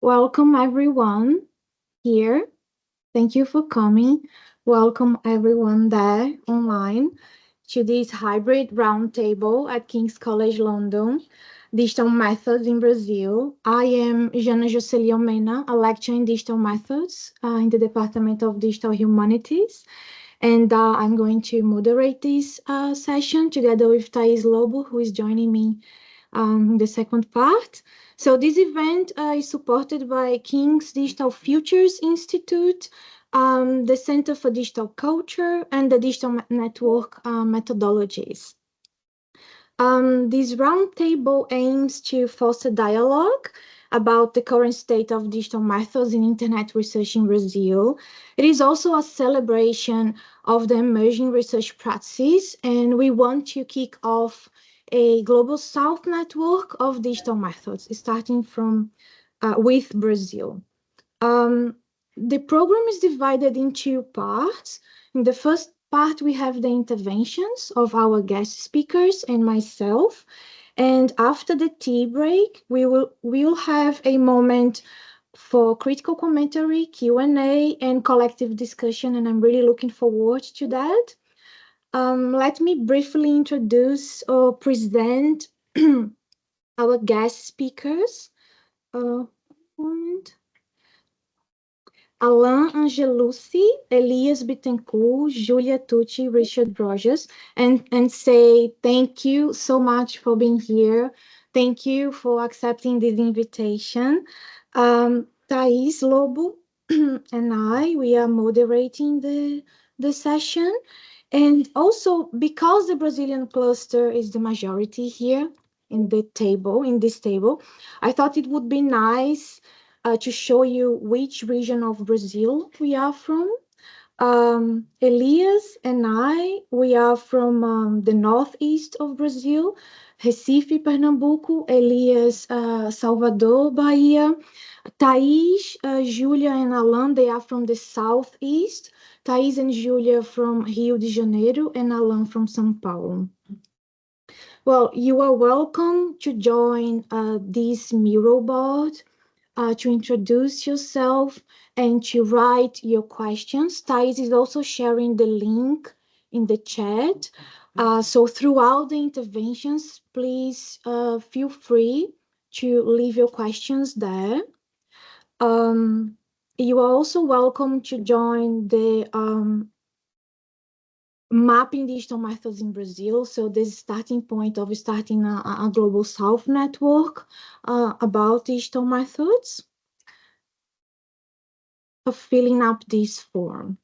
Welcome everyone here. Thank you for coming. Welcome everyone there online to this hybrid roundtable at King's College London, Digital Methods in Brazil. I am Janna Joceli Omena, a lecturer in Digital Methods in the Department of Digital Humanities. And I'm going to moderate this session together with Thais Lobo, who is joining me in the second part. So this event is supported by King's Digital Futures Institute, the Center for Digital Culture, and the Digital Network methodologies. This roundtable aims to foster dialogue about the current state of digital methods in internet research in Brazil. It is also a celebration of the emerging research practices, and we want to kick off a global South network of digital methods, starting from with Brazil. Um, the program is divided in two parts. In the first part, we have the interventions of our guest speakers and myself. And after the tea break, we will have a moment for critical commentary, Q&A, and collective discussion. And I'm really looking forward to that. Let me briefly introduce or present our guest speakers. Moment. Alan Angeluci, Elias Bitencourt, Giulia Tucci, Richard Rogers, and say thank you so much for being here. Thank you for accepting this invitation. Thais Lobo and we are moderating the session. And also, because the Brazilian cluster is the majority here in this table, I thought it would be nice to show you which region of Brazil we are from. Elias and we are from the northeast of Brazil, Recife, Pernambuco, Elias, Salvador, Bahia. Thais, Giulia, and Alan, they are from the southeast. Thais and Giulia from Rio de Janeiro, and Alan from São Paulo. Well, you are welcome to join this mural board to introduce yourself and to write your questions. Thais is also sharing the link in the chat. So throughout the interventions, please feel free to leave your questions there. You are also welcome to join the Mapping Digital Methods in Brazil. So this starting point of starting a Global South network about digital methods. Of filling up this form.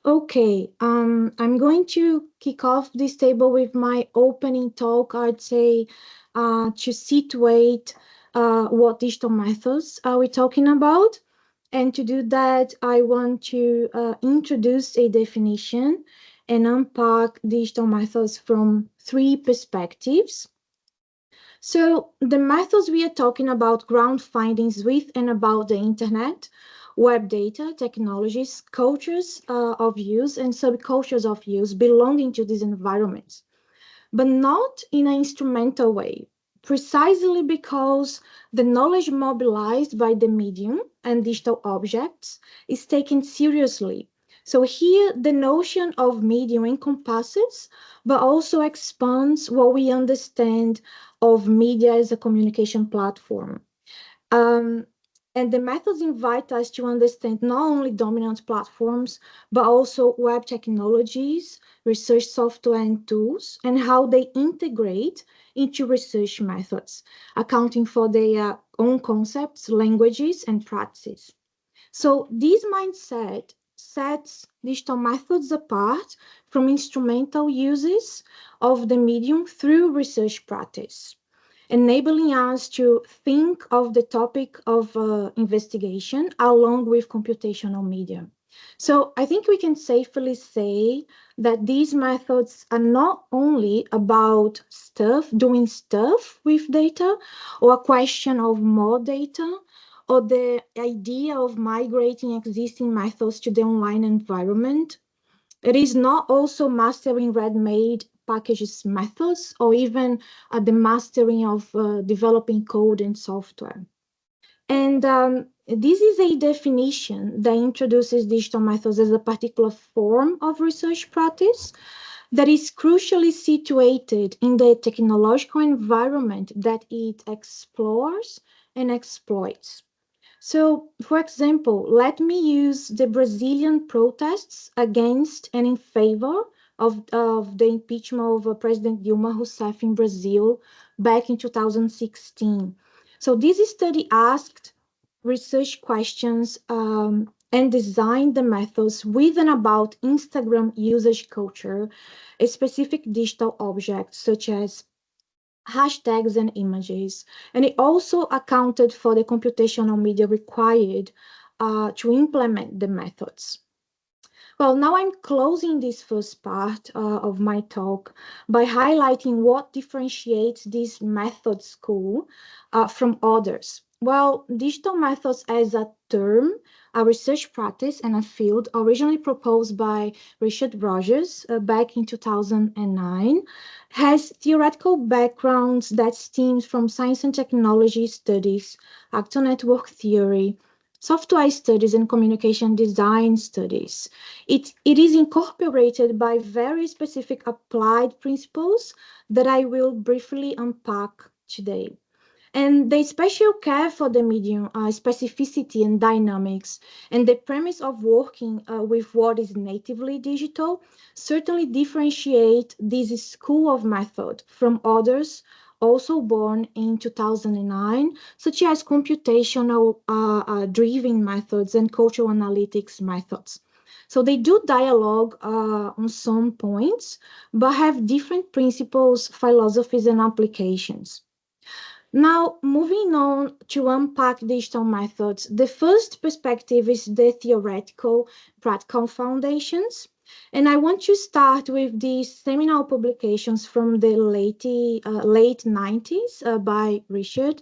Okay, I'm going to kick off this table with my opening talk. I'd say to situate what digital methods are we talking about. And to do that, I want to introduce a definition and unpack digital methods from three perspectives. So the methods we are talking about ground findings with and about the internet, web data, technologies, cultures of use, and subcultures of use belonging to these environments, but not in an instrumental way, precisely because the knowledge mobilized by the medium and digital objects is taken seriously. So here the notion of medium encompasses, but also expands what we understand of media as a communication platform. Um, and the methods invite us to understand not only dominant platforms, but also web technologies, research software and tools, and how they integrate into research methods, accounting for their own concepts, languages, and practices. So this mindset sets digital methods apart from instrumental uses of the medium through research practice, enabling us to think of the topic of investigation along with computational media. So I think we can safely say that these methods are not only about doing stuff with data, or a question of more data, or the idea of migrating existing methods to the online environment. It is not also mastering ready-made packages methods, or even the mastering of developing code and software. And this is a definition that introduces digital methods as a particular form of research practice that is crucially situated in the technological environment that it explores and exploits. So, for example, let me use the Brazilian protests against and in favor of the impeachment of President Dilma Rousseff in Brazil back in 2016. So, this study asked research questions and designed the methods with and about Instagram usage culture, a specific digital objects such as hashtags and images. And it also accounted for the computational media required to implement the methods. Well, now I'm closing this first part of my talk by highlighting what differentiates this method school from others. Well, digital methods as a term, a research practice, and a field originally proposed by Richard Rogers back in 2009, has theoretical backgrounds that stems from science and technology studies, actor network theory, software studies, and communication design studies. It is incorporated by very specific applied principles that I will briefly unpack today. And the special care for the medium, specificity and dynamics, and the premise of working with what is natively digital certainly differentiate this school of method from others also born in 2009, such as computational driven methods and cultural analytics methods. So they do dialogue on some points, but have different principles, philosophies, and applications. Now, moving on to unpack digital methods, the first perspective is the theoretical practical foundations. And I want to start with the seminal publications from the late 90s by Richard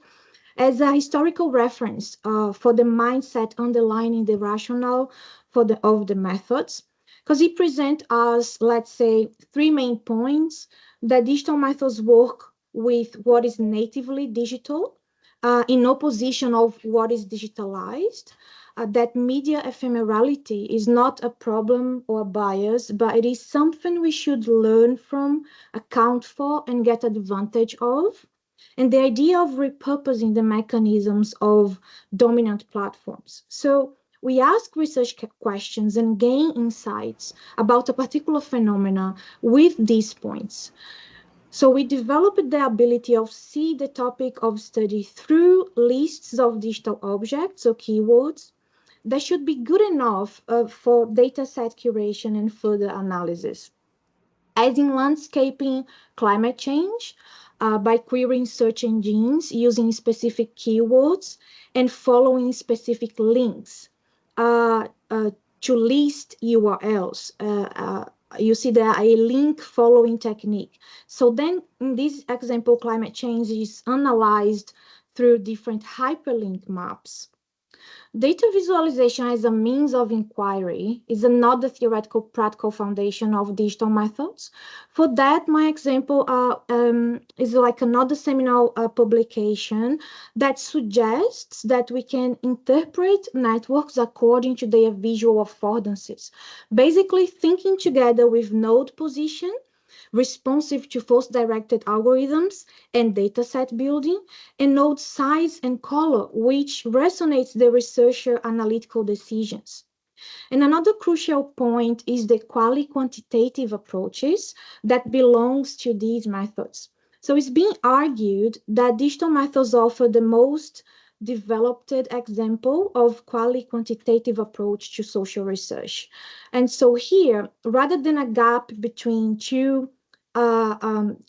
as a historical reference for the mindset underlining the rationale of the methods, because it presents us, let's say, three main points: that digital methods work with what is natively digital in opposition of what is digitalized, that media ephemerality is not a problem or a bias, but it is something we should learn from, account for, and get advantage of, and the idea of repurposing the mechanisms of dominant platforms. So we ask research questions and gain insights about a particular phenomena with these points. So we developed the ability of see the topic of study through lists of digital objects or keywords that should be good enough for data set curation and further analysis, as in landscaping climate change, by querying search engines using specific keywords and following specific links to list URLs. You see there a link following technique. So then in this example, climate change is analyzed through different hyperlink maps. Data visualization as a means of inquiry is another theoretical practical foundation of digital methods. For that, my example is like another seminal publication that suggests that we can interpret networks according to their visual affordances, basically thinking together with node position, responsive to force-directed algorithms and dataset building, and node size and color, which resonates the researcher analytical decisions. And another crucial point is the qualitative approaches that belongs to these methods. So it's being argued that digital methods offer the most developed example of qualitative approach to social research. And so here, rather than a gap between uh, um,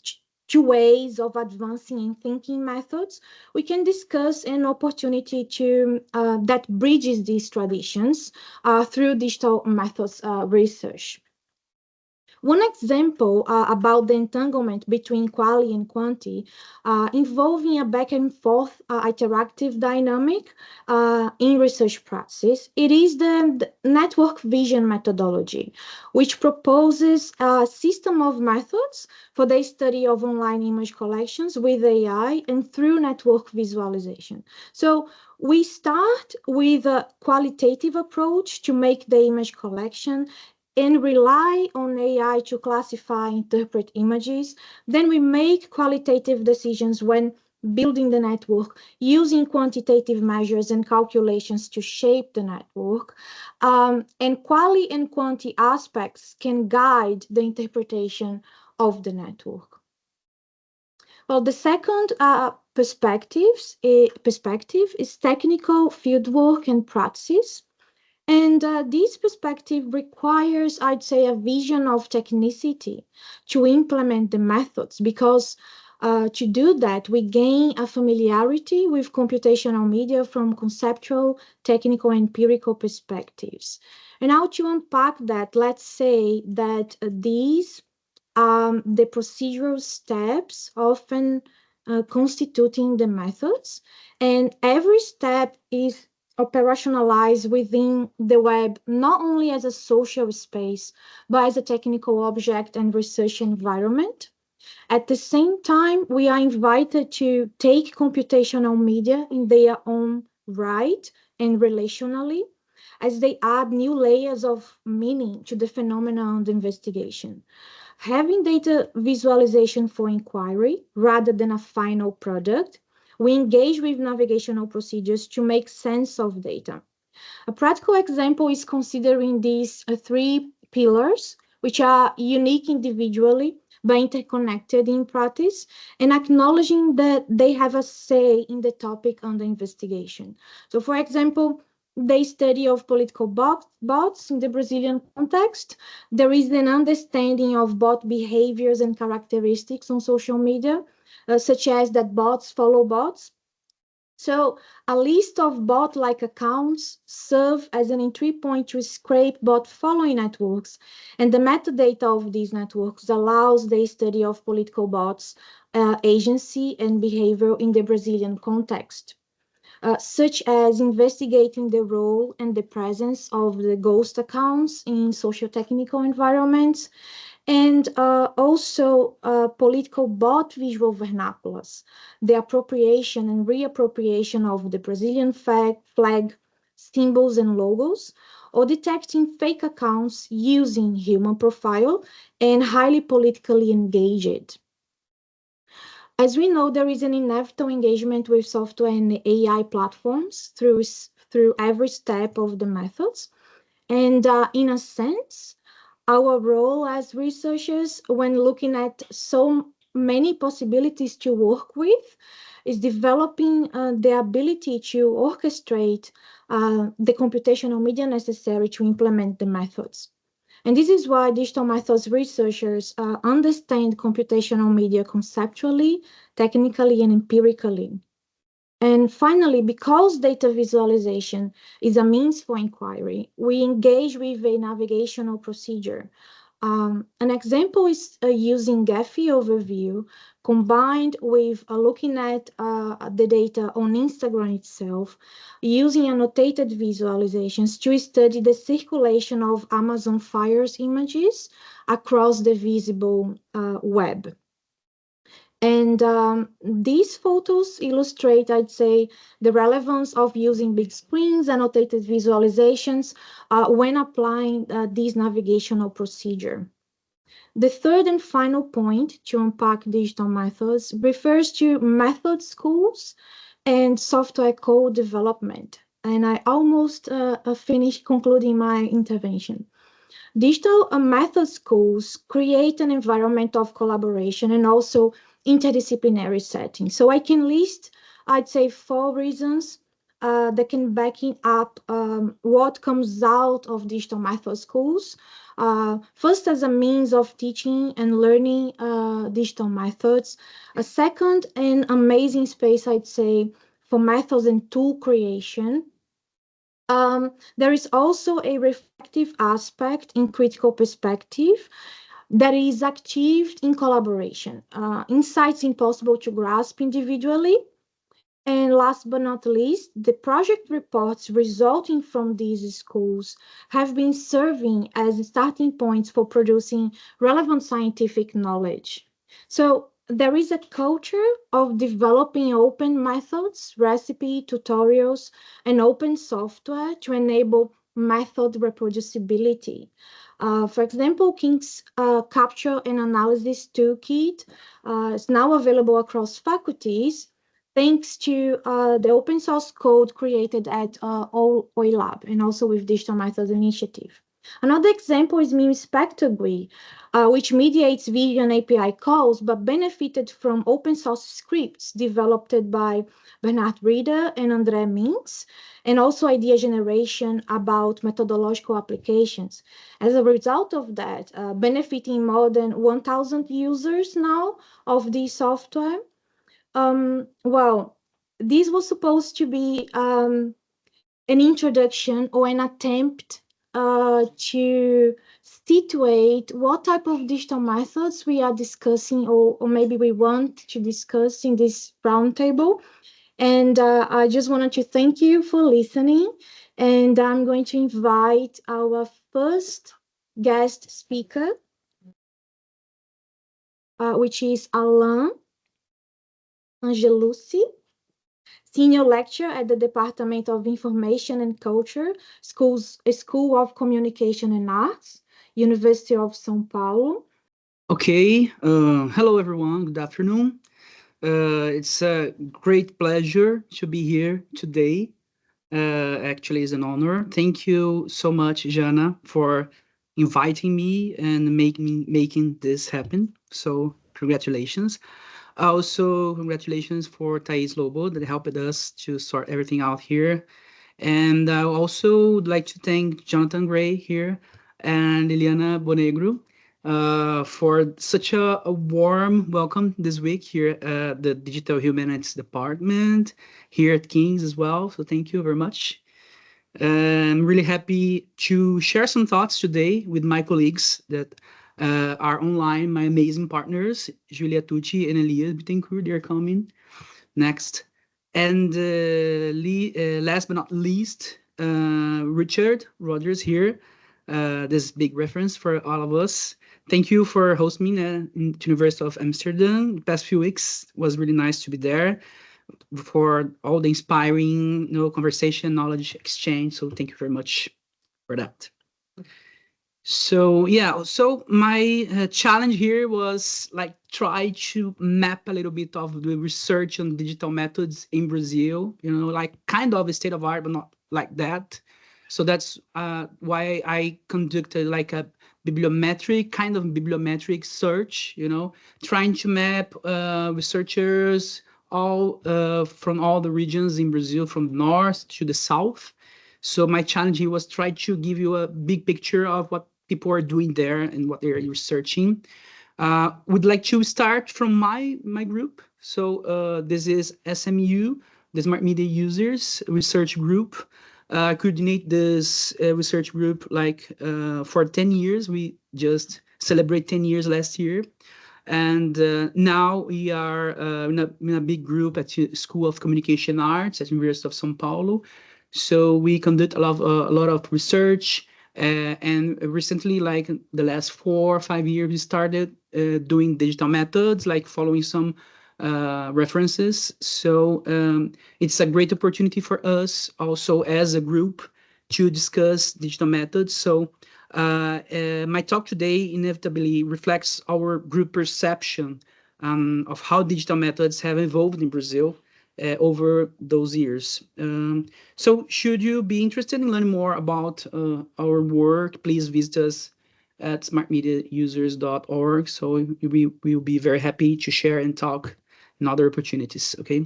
two ways of advancing in thinking methods, we can discuss an opportunity to that bridges these traditions through digital methods research. One example about the entanglement between quali and quanti involving a back and forth interactive dynamic in research practice, it is the network vision methodology, which proposes a system of methods for the study of online image collections with AI and through network visualization. So we start with a qualitative approach to make the image collection and rely on AI to classify, interpret images. Then we make qualitative decisions when building the network using quantitative measures and calculations to shape the network. And quali and quanti aspects can guide the interpretation of the network. Well, the second perspective is technical fieldwork and practice. And this perspective requires, I'd say, a vision of technicity to implement the methods, because to do that, we gain a familiarity with computational media from conceptual, technical, empirical perspectives. And now to unpack that, let's say that these the procedural steps often constituting the methods, and every step is operationalized within the web, not only as a social space, but as a technical object and research environment. At the same time, we are invited to take computational media in their own right and relationally, as they add new layers of meaning to the phenomenon of investigation. Having data visualization for inquiry rather than a final product, we engage with navigational procedures to make sense of data. A practical example is considering these three pillars, which are unique individually but interconnected in practice, and acknowledging that they have a say in the topic under investigation. So, for example, the study of political bots in the Brazilian context, there is an understanding of bot behaviors and characteristics on social media, such as that bots follow bots. So a list of bot-like accounts serve as an entry point to scrape bot following networks, and the metadata of these networks allows the study of political bots, agency, and behavior in the Brazilian context, such as investigating the role and the presence of the ghost accounts in socio-technical environments, and also political bot visual vernaculars, the appropriation and reappropriation of the Brazilian flag, symbols, and logos, or detecting fake accounts using human profile and highly politically engaged. As we know, there is an inevitable engagement with software and AI platforms through every step of the methods. And in a sense, our role as researchers, when looking at so many possibilities to work with, is developing the ability to orchestrate the computational media necessary to implement the methods. And this is why digital methods researchers understand computational media conceptually, technically, and empirically. And finally, because data visualization is a means for inquiry, we engage with a navigational procedure. An example is using Gephi overview combined with looking at the data on Instagram itself, using annotated visualizations to study the circulation of Amazon Fire's images across the visible web. And these photos illustrate, I'd say, the relevance of using big screens, annotated visualizations when applying this navigational procedure. The third and final point to unpack digital methods refers to method schools and software code development. And I almost finished concluding my intervention. Digital method schools create an environment of collaboration and also interdisciplinary setting. So I can list, I'd say, four reasons that can back up what comes out of digital method schools. First, as a means of teaching and learning digital methods. A second, an amazing space, I'd say, for methods and tool creation. There is also a reflective aspect in critical perspective. that is achieved in collaboration. Insights impossible to grasp individually. And last but not least, the project reports resulting from these schools have been serving as starting points for producing relevant scientific knowledge. So there is a culture of developing open methods, recipe, tutorials, and open software to enable method reproducibility. For example, King's Capture and Analysis Toolkit is now available across faculties thanks to the open source code created at OILab and also with Digital Methods Initiative. Another example is MIM Spectogui, which mediates video and API calls, but benefited from open source scripts developed by Bernard Rieder and André Mintz, and also idea generation about methodological applications. As a result of that, benefiting more than 1,000 users now of this software. Well, this was supposed to be an introduction or an attempt to situate what type of digital methods we are discussing or maybe we want to discuss in this roundtable. And I just wanted to thank you for listening. And I'm going to invite our first guest speaker, which is Alan Angeluci, Senior Lecturer at the Department of Information and Culture, School of Communication and Arts, University of São Paulo. Okay, hello everyone, good afternoon. It's a great pleasure to be here today. Actually, it's an honor. Thank you so much, Janna, for inviting me and making this happen. So congratulations. Also, congratulations for Thais Lobo that helped us to sort everything out here. And I also would like to thank Jonathan Gray here and Liliana Bonegro for such a warm welcome this week here at the Digital Humanities Department, here at King's as well. So thank you very much. I'm really happy to share some thoughts today with my colleagues that are online, my amazing partners, Giulia, Tucci, and Elias Bitencourt. They're coming next. And last but not least, Richard Rogers here. This big reference for all of us. Thank you for hosting me in the University of Amsterdam. The past few weeks was really nice to be there for all the inspiring, conversation, knowledge exchange. So thank you very much for that. So yeah, so my challenge here was like try to map a little bit of the research on digital methods in Brazil, like kind of a state of art, but not like that. So that's why I conducted like a kind of bibliometric search, trying to map researchers all from all the regions in Brazil, from the north to the south. So my challenge here was try to give you a big picture of what people are doing there and what they're researching. Would like to start from my group. So this is SMU, the Smart Media Users Research Group. Coordinate this research group like for 10 years. We just celebrate 10 years last year. And now we are in a big group at the School of Communication Arts at the University of São Paulo. So we conduct a lot of research. And recently, like the last 4 or 5 years, we started doing digital methods, like following some references. So it's a great opportunity for us also as a group to discuss digital methods. So my talk today inevitably reflects our group perception of how digital methods have evolved in Brazil over those years. So should you be interested in learning more about our work, please visit us at smartmediausers.org. So we will be very happy to share and talk in other opportunities, okay?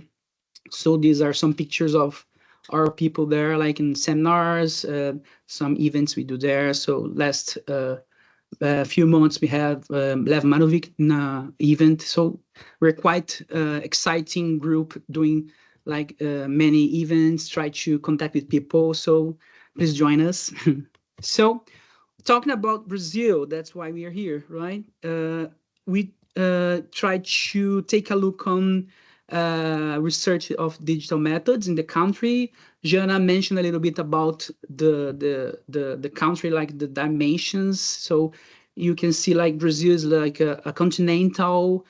So these are some pictures of our people there, like in seminars, some events we do there. So last few months we have Lev Manovic in an event. So we're quite exciting group doing like many events, try to contact with people. So please join us. So talking about Brazil, that's why we are here, right? We try to take a look on research of digital methods in the country. Jana mentioned a little bit about the country, like the dimensions. So you can see like Brazil is like a continental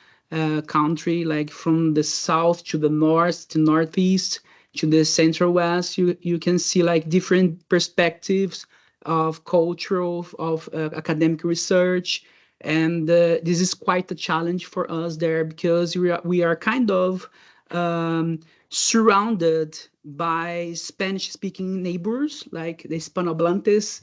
country, like from the south to the north to northeast to the central west. You can see like different perspectives of cultural, of academic research. And this is quite a challenge for us there because we are kind of um, surrounded by Spanish-speaking neighbors, like the Hispanohablantes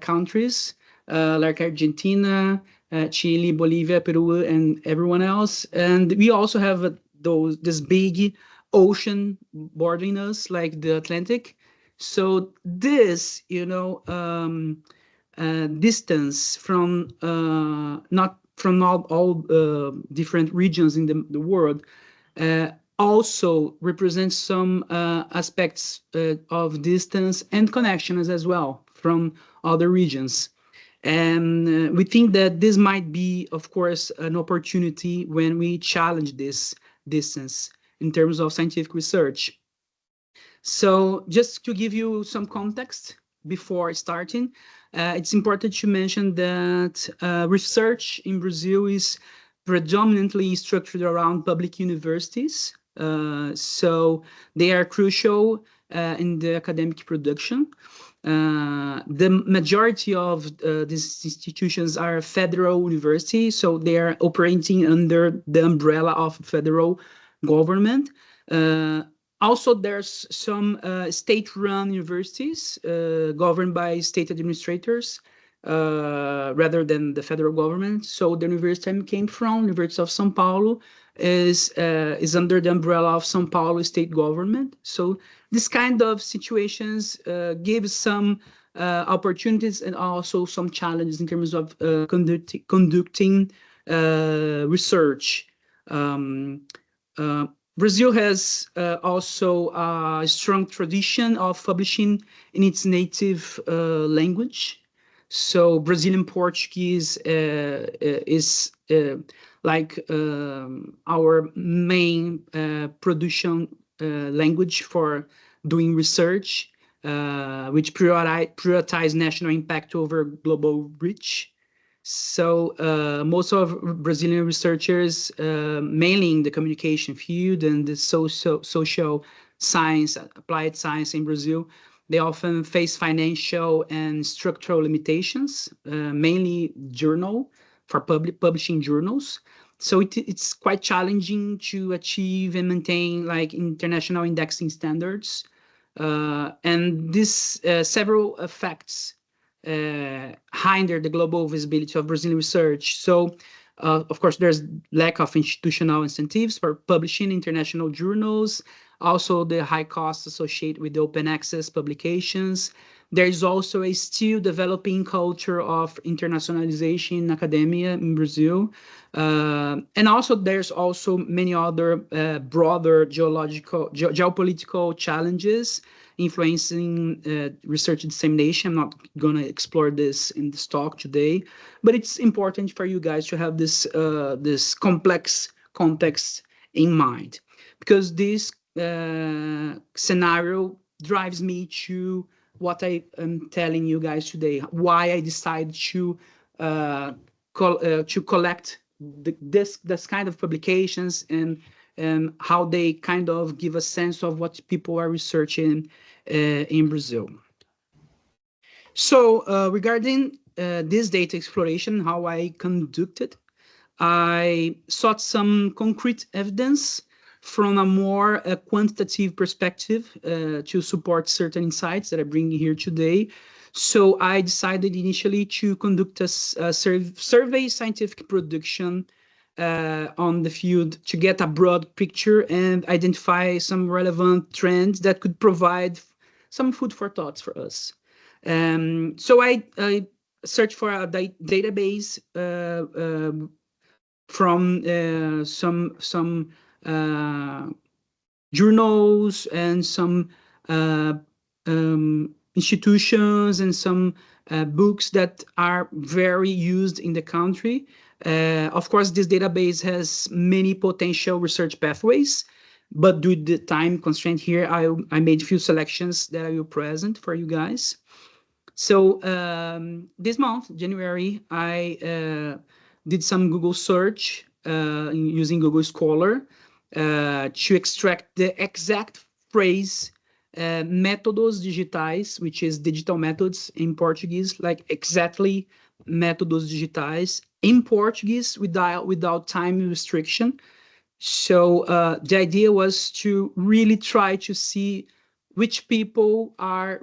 countries, like Argentina, Chile, Bolivia, Peru, and everyone else. And we also have this big ocean bordering us, like the Atlantic. So this, distance from not from all different regions in the world uh, also represents some aspects of distance and connections as well from other regions. And we think that this might be, of course, an opportunity when we challenge this distance in terms of scientific research. So just to give you some context before starting, it's important to mention that research in Brazil is predominantly structured around public universities. So they are crucial in the academic production. The majority of these institutions are federal universities, so they are operating under the umbrella of federal government. Uh, Also, there's some state-run universities governed by state administrators rather than the federal government. So the university I came from, University of São Paulo, is under the umbrella of São Paulo state government. So this kind of situations gives some opportunities and also some challenges in terms of conducting research. Um, uh, Brazil has also a strong tradition of publishing in its native language. So Brazilian Portuguese is like our main production language for doing research, which prioritize national impact over global reach. So most of Brazilian researchers, mainly in the communication field and the social science, applied science in Brazil, they often face financial and structural limitations, mainly for publishing journals. So it's quite challenging to achieve and maintain like international indexing standards. And this several effects hinder the global visibility of Brazilian research. So, of course, there's lack of institutional incentives for publishing international journals, also the high costs associated with open access publications. There is also a still developing culture of internationalization in academia in Brazil. And also there's also many other broader geopolitical challenges influencing research dissemination. I'm not going to explore this in this talk today, but it's important for you guys to have this complex context in mind, because this scenario drives me to what I am telling you guys today, why I decided to collect this kind of publications and how they kind of give a sense of what people are researching in Brazil. So regarding this data exploration, how I conducted, I sought some concrete evidence from a more quantitative perspective to support certain insights that I bring here today. So I decided initially to conduct a survey scientific production on the field to get a broad picture and identify some relevant trends that could provide some food for thoughts for us. So I searched for a database from some journals and some institutions and some books that are very used in the country. Of course, this database has many potential research pathways, but due to the time constraint here, I made a few selections that I will present for you guys. So this month, January, I did some Google search using Google Scholar to extract the exact phrase métodos digitais, which is digital methods in Portuguese, like exactly métodos digitais in Portuguese without time restriction. So the idea was to really try to see which people are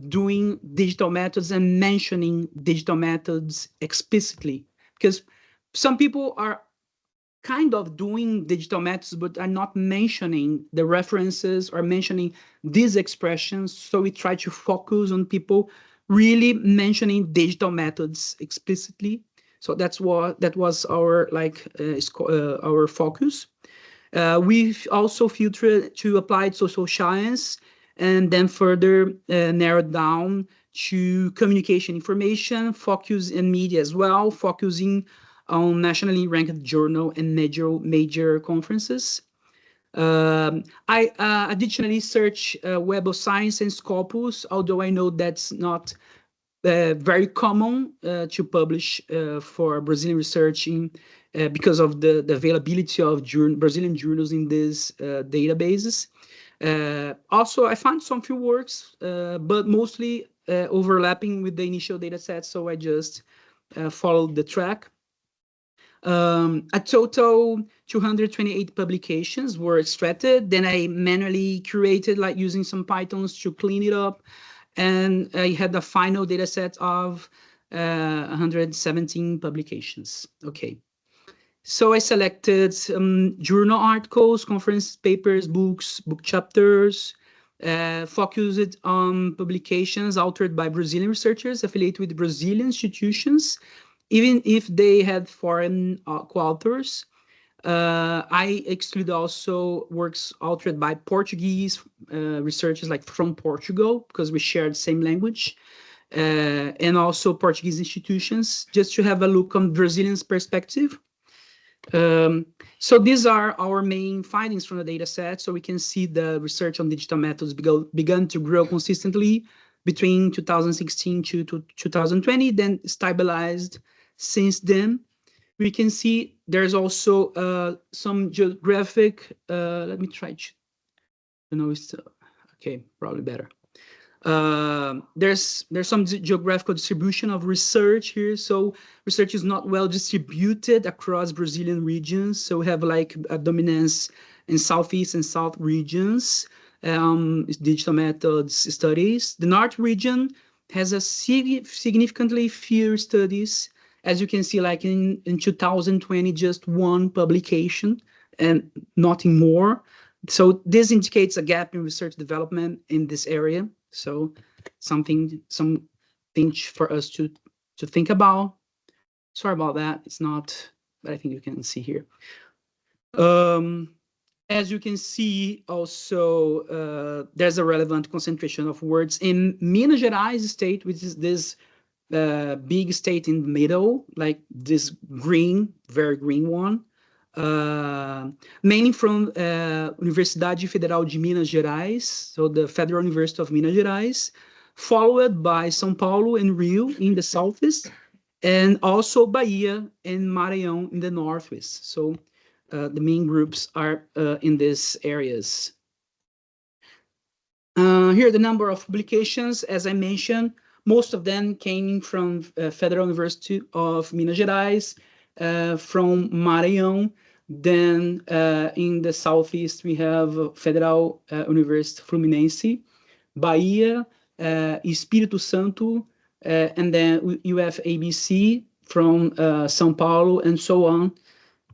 doing digital methods and mentioning digital methods explicitly. Because some people are kind of doing digital methods, but are not mentioning the references or mentioning these expressions. So we try to focus on people really mentioning digital methods explicitly. So that was our our focus. We've also filtered to applied social science and then further narrowed down to communication information, focus in media as well, focusing on nationally ranked journal and major conferences. I additionally search Web of Science and Scopus, although I know that's not very common to publish for Brazilian researching because of the availability of Brazilian journals in these databases. Also, I found some few works, but mostly overlapping with the initial data set, so I just followed the track. A total 228 publications were extracted. Then I manually curated, like using some Pythons to clean it up. And I had the final data set of 117 publications. Okay. So I selected some journal articles, conference papers, books, book chapters, focused on publications authored by Brazilian researchers affiliated with Brazilian institutions, even if they had foreign co-authors. I exclude also works authored by Portuguese researchers, like from Portugal, because we share the same language, and also Portuguese institutions, just to have a look on Brazilians' perspective. So these are our main findings from the data set. So we can see the research on digital methods began to grow consistently between 2016 to 2020, then stabilized since then. We can see there's also some geographic, let me try to, okay, probably better. There's some geographical distribution of research here. So research is not well distributed across Brazilian regions. So we have like a dominance in Southeast and South regions, digital methods studies. The North region has a significantly fewer studies. As you can see, like in 2020, just one publication and nothing more. So this indicates a gap in research development in this area. So something for us to think about. Sorry about that. It's not, but I think you can see here. As you can see, also, there's a relevant concentration of words in Minas Gerais state, which is this big state in the middle, like this green, very green one. Mainly from Universidade Federal de Minas Gerais, so the Federal University of Minas Gerais, followed by São Paulo and Rio in the southeast, and also Bahia and Maranhão in the northwest. So the main groups are in these areas. Here are the number of publications. As I mentioned, most of them came from Federal University of Minas Gerais, from Maranhão. Then in the southeast, we have Federal University Fluminense, Bahia, Espírito Santo, and then UFABC from São Paulo, and so on.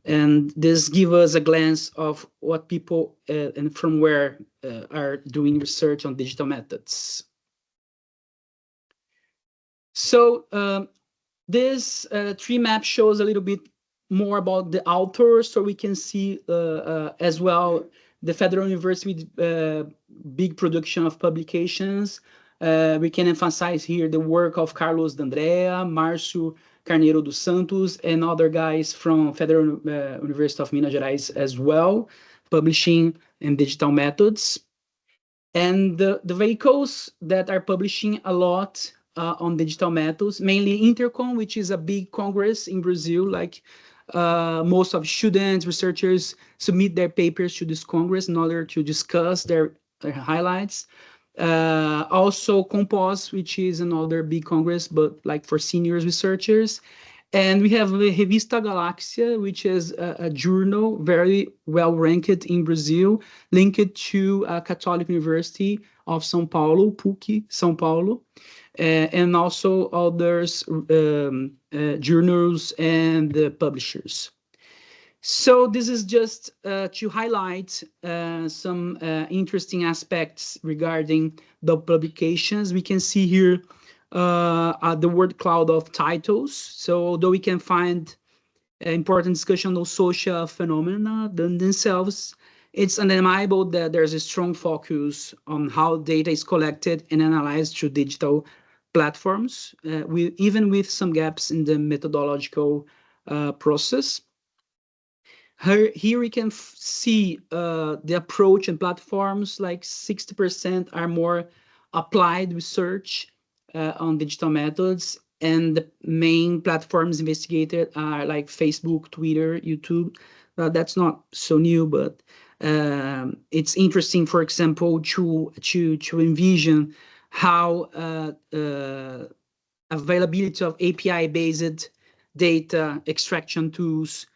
And this gives us a glance of what people and from where are doing research on digital methods. So this tree map shows a little bit more about the authors, so we can see as well the Federal University with big production of publications, We can emphasize here the work of Carlos D'Andrea, Márcio Carneiro dos Santos, and other guys from Federal University of Minas Gerais as well, publishing in digital methods. And the vehicles that are publishing a lot on digital methods, mainly Intercom, which is a big congress in Brazil. Like most of students, researchers submit their papers to this congress in order to discuss their highlights. Also Compos, which is another big congress, but like for seniors researchers. And we have the Revista Galáxia, which is a journal very well ranked in Brazil, linked to a Catholic University of São Paulo, PUC São Paulo, and also others journals and publishers. So this is just to highlight some interesting aspects regarding the publications. We can see here the word cloud of titles. So although we can find important discussion on social phenomena themselves, it's undeniable that there's a strong focus on how data is collected and analyzed through digital platforms, even with some gaps in the methodological process. Here we can see the approach and platforms, like 60% are more applied research on digital methods, and the main platforms investigated are like Facebook, Twitter, YouTube. That's not so new, but it's interesting, for example, to envision how availability of API-based data extraction tools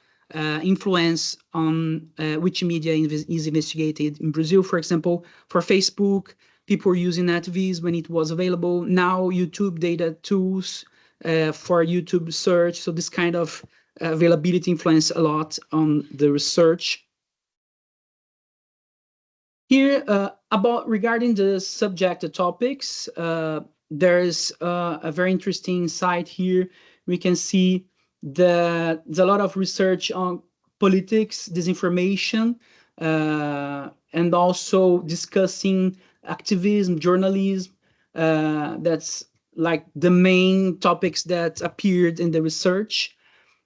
influence on which media is investigated in Brazil. For example, for Facebook, people were using NetVis when it was available. Now YouTube data tools for YouTube search. So this kind of availability influence a lot on the research. Here, about regarding the subject topics, there's a very interesting site here. We can see that there's a lot of research on politics, disinformation, and also discussing activism, journalism. That's like the main topics that appeared in the research.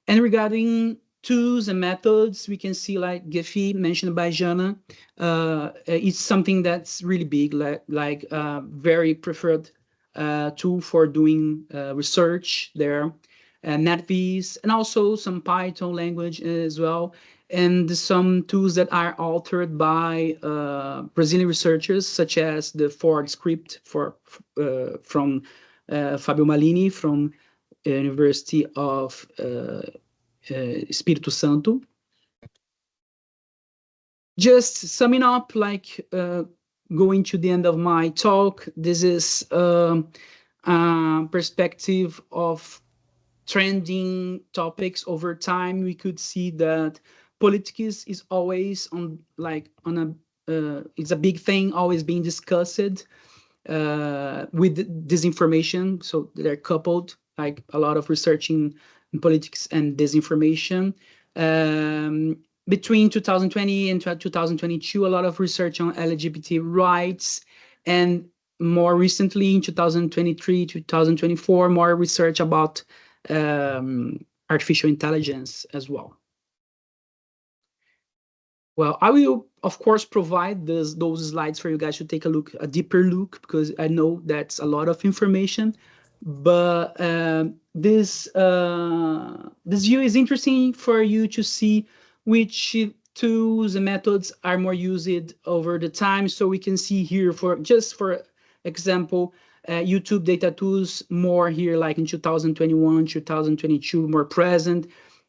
And regarding tools and methods, we can see like Gephi mentioned by Janna. It's something that's really big, like very preferred tool for doing research there. NetVis, and also some Python language as well, and some tools that are authored by Brazilian researchers, such as the Ford script from Fabio Malini from University of Espírito Santo. Just summing up, like going to the end of my talk, this is a perspective of trending topics over time. We could see that politics is always on it's a big thing, always being discussed with disinformation. So they're coupled, like a lot of researching in politics and disinformation. Between 2020 and 2022, a lot of research on LGBT rights, and more recently in 2023, 2024, more research about artificial intelligence as well. Well, I will, of course, provide those slides for you guys to take a deeper look, because I know that's a lot of information. But this view is interesting for you to see which tools and methods are more used over the time. So we can see here, for example, YouTube data tools more here, like in 2021, 2022, more present,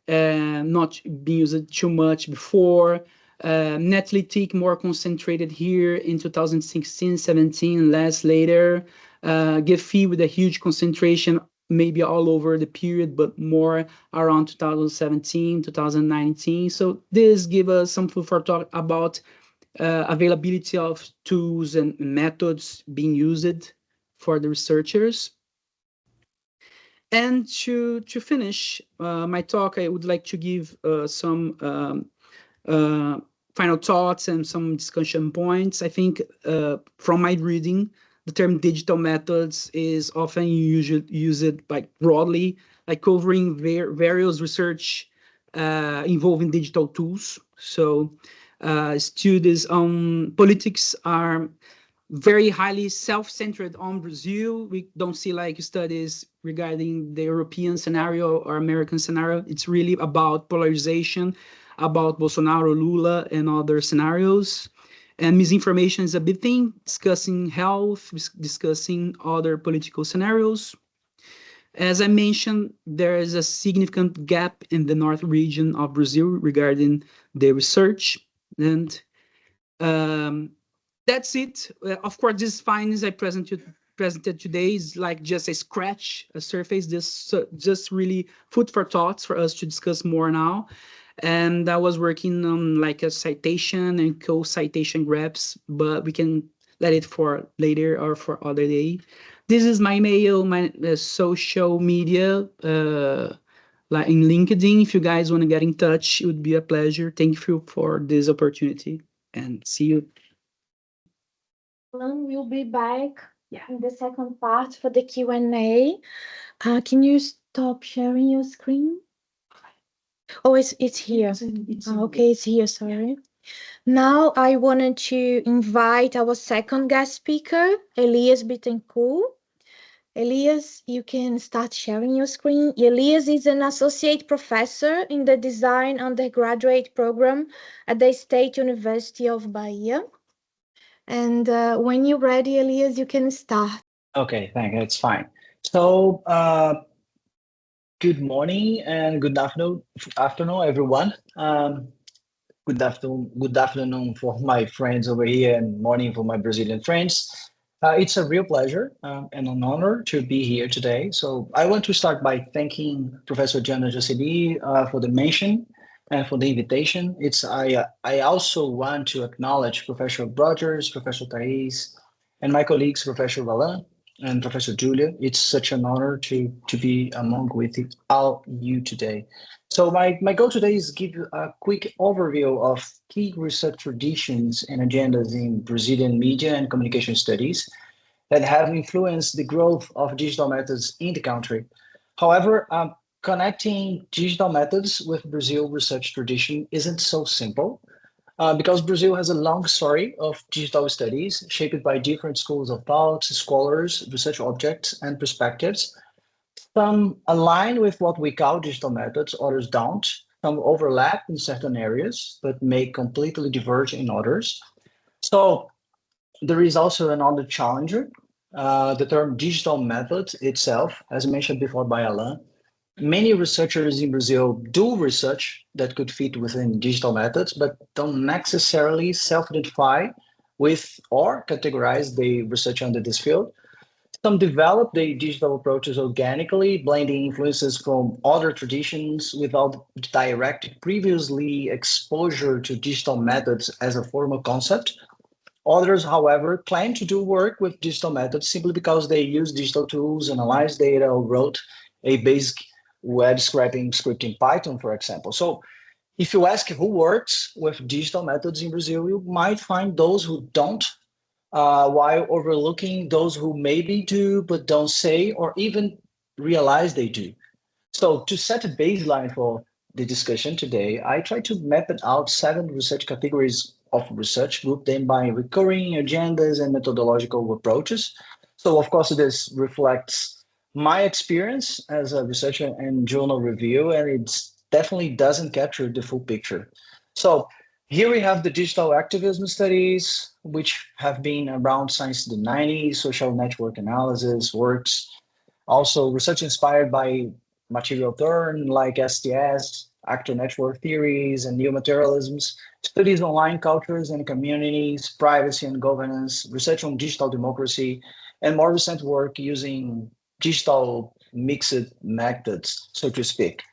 not being used too much before. Netlytic more concentrated here in 2016, 17, less later. Gephi with a huge concentration, maybe all over the period, but more around 2017, 2019. So this gives us some food for thought about availability of tools and methods being used for the researchers. And to finish my talk, I would like to give some final thoughts and some discussion points. I think from my reading, the term digital methods is often used like broadly, like covering various research involving digital tools. So studies on politics are very highly self-centered on Brazil. We don't see like studies regarding the European scenario or American scenario. It's really about polarization, about Bolsonaro, Lula, and other scenarios. And misinformation is a big thing, discussing health, discussing other political scenarios. As I mentioned, there is a significant gap in the north region of Brazil regarding the research. And um, that's it. Of course, these findings I presented today is like just a scratch, a surface, just really food for thoughts for us to discuss more now. And I was working on like a citation and co-citation graphs, but we can let it for later or for other day. This is my mail, my social media, like in LinkedIn. If you guys want to get in touch, it would be a pleasure. Thank you for this opportunity and see you. We'll be back in the second part for the Q&A. Can you stop sharing your screen? Oh, it's here. Okay, it's here, sorry. Now I wanted to invite our second guest speaker, Elias Bitencourt. Elias, you can start sharing your screen. Elias is an associate professor in the design undergraduate program at the State University of Bahia. And when you're ready, Elias, you can start. Okay, thank you. It's fine. So, good morning and afternoon, everyone. Good afternoon for my friends over here, and morning for my Brazilian friends. It's a real pleasure and an honor to be here today. So, I want to start by thanking Professor Janna Joceli for the mention and for the invitation. I also want to acknowledge Professor Rogers, Professor Thais, and my colleagues, Professor Alan and Professor Giulia. It's such an honor to be among with all you today. So my goal today is give you a quick overview of key research traditions and agendas in Brazilian media and communication studies that have influenced the growth of digital methods in the country. However, connecting digital methods with Brazil research tradition isn't so simple because Brazil has a long story of digital studies shaped by different schools of thought, scholars, research objects, and perspectives. Some align with what we call digital methods, others don't. Some overlap in certain areas, but may completely diverge in others. So there is also another challenger. The term digital method itself, as mentioned before by Alain, many researchers in Brazil do research that could fit within digital methods, but don't necessarily self-identify with or categorize the research under this field. Some develop the digital approaches organically, blending influences from other traditions without direct previously exposure to digital methods as a formal concept. Others, however, claim to do work with digital methods simply because they use digital tools, analyze data, or wrote a basic web scraping script in Python, for example. So if you ask who works with digital methods in Brazil, you might find those who don't, while overlooking those who maybe do but don't say or even realize they do. So to set a baseline for the discussion today, I try to map it out 7 research categories of research, grouped them by recurring agendas and methodological approaches. So of course, this reflects my experience as a researcher and journal review, and it definitely doesn't capture the full picture. So here we have the digital activism studies, which have been around since the 90s, social network analysis works, also research inspired by material theory like STS, actor network theories, and new materialisms, studies online cultures and communities, privacy and governance, research on digital democracy, and more recent work using digital mixed methods, so to speak.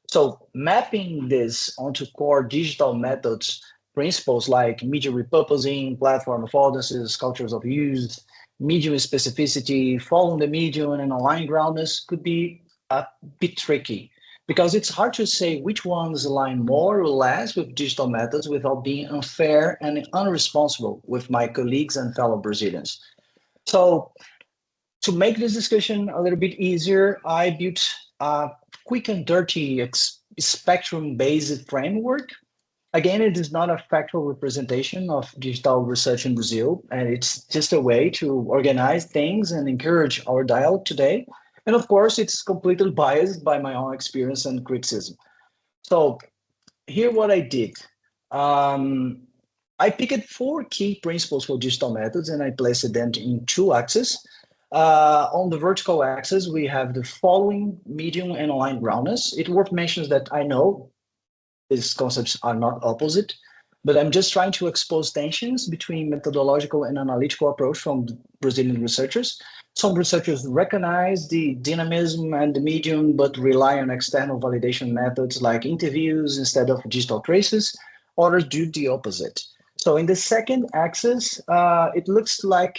So mapping this onto core digital methods, principles like media repurposing, platform affordances, cultures of use, medium specificity, following the medium and online groundness could be a bit tricky because it's hard to say which ones align more or less with digital methods without being unfair and unresponsible with my colleagues and fellow Brazilians. So to make this discussion a little bit easier, I built a quick and dirty spectrum-based framework. Again, it is not a factual representation of digital research in Brazil, and it's just a way to organize things and encourage our dialogue today. And of course, it's completely biased by my own experience and criticism. So here what I did. Um, I picked four key principles for digital methods and I placed them in two axes. On the vertical axis, we have the following medium and online groundness. It worth mentions that I know these concepts are not opposite, but I'm just trying to expose tensions between methodological and analytical approach from Brazilian researchers. Some researchers recognize the dynamism and the medium, but rely on external validation methods like interviews instead of digital traces. Others do the opposite. So in the second axis, it looks like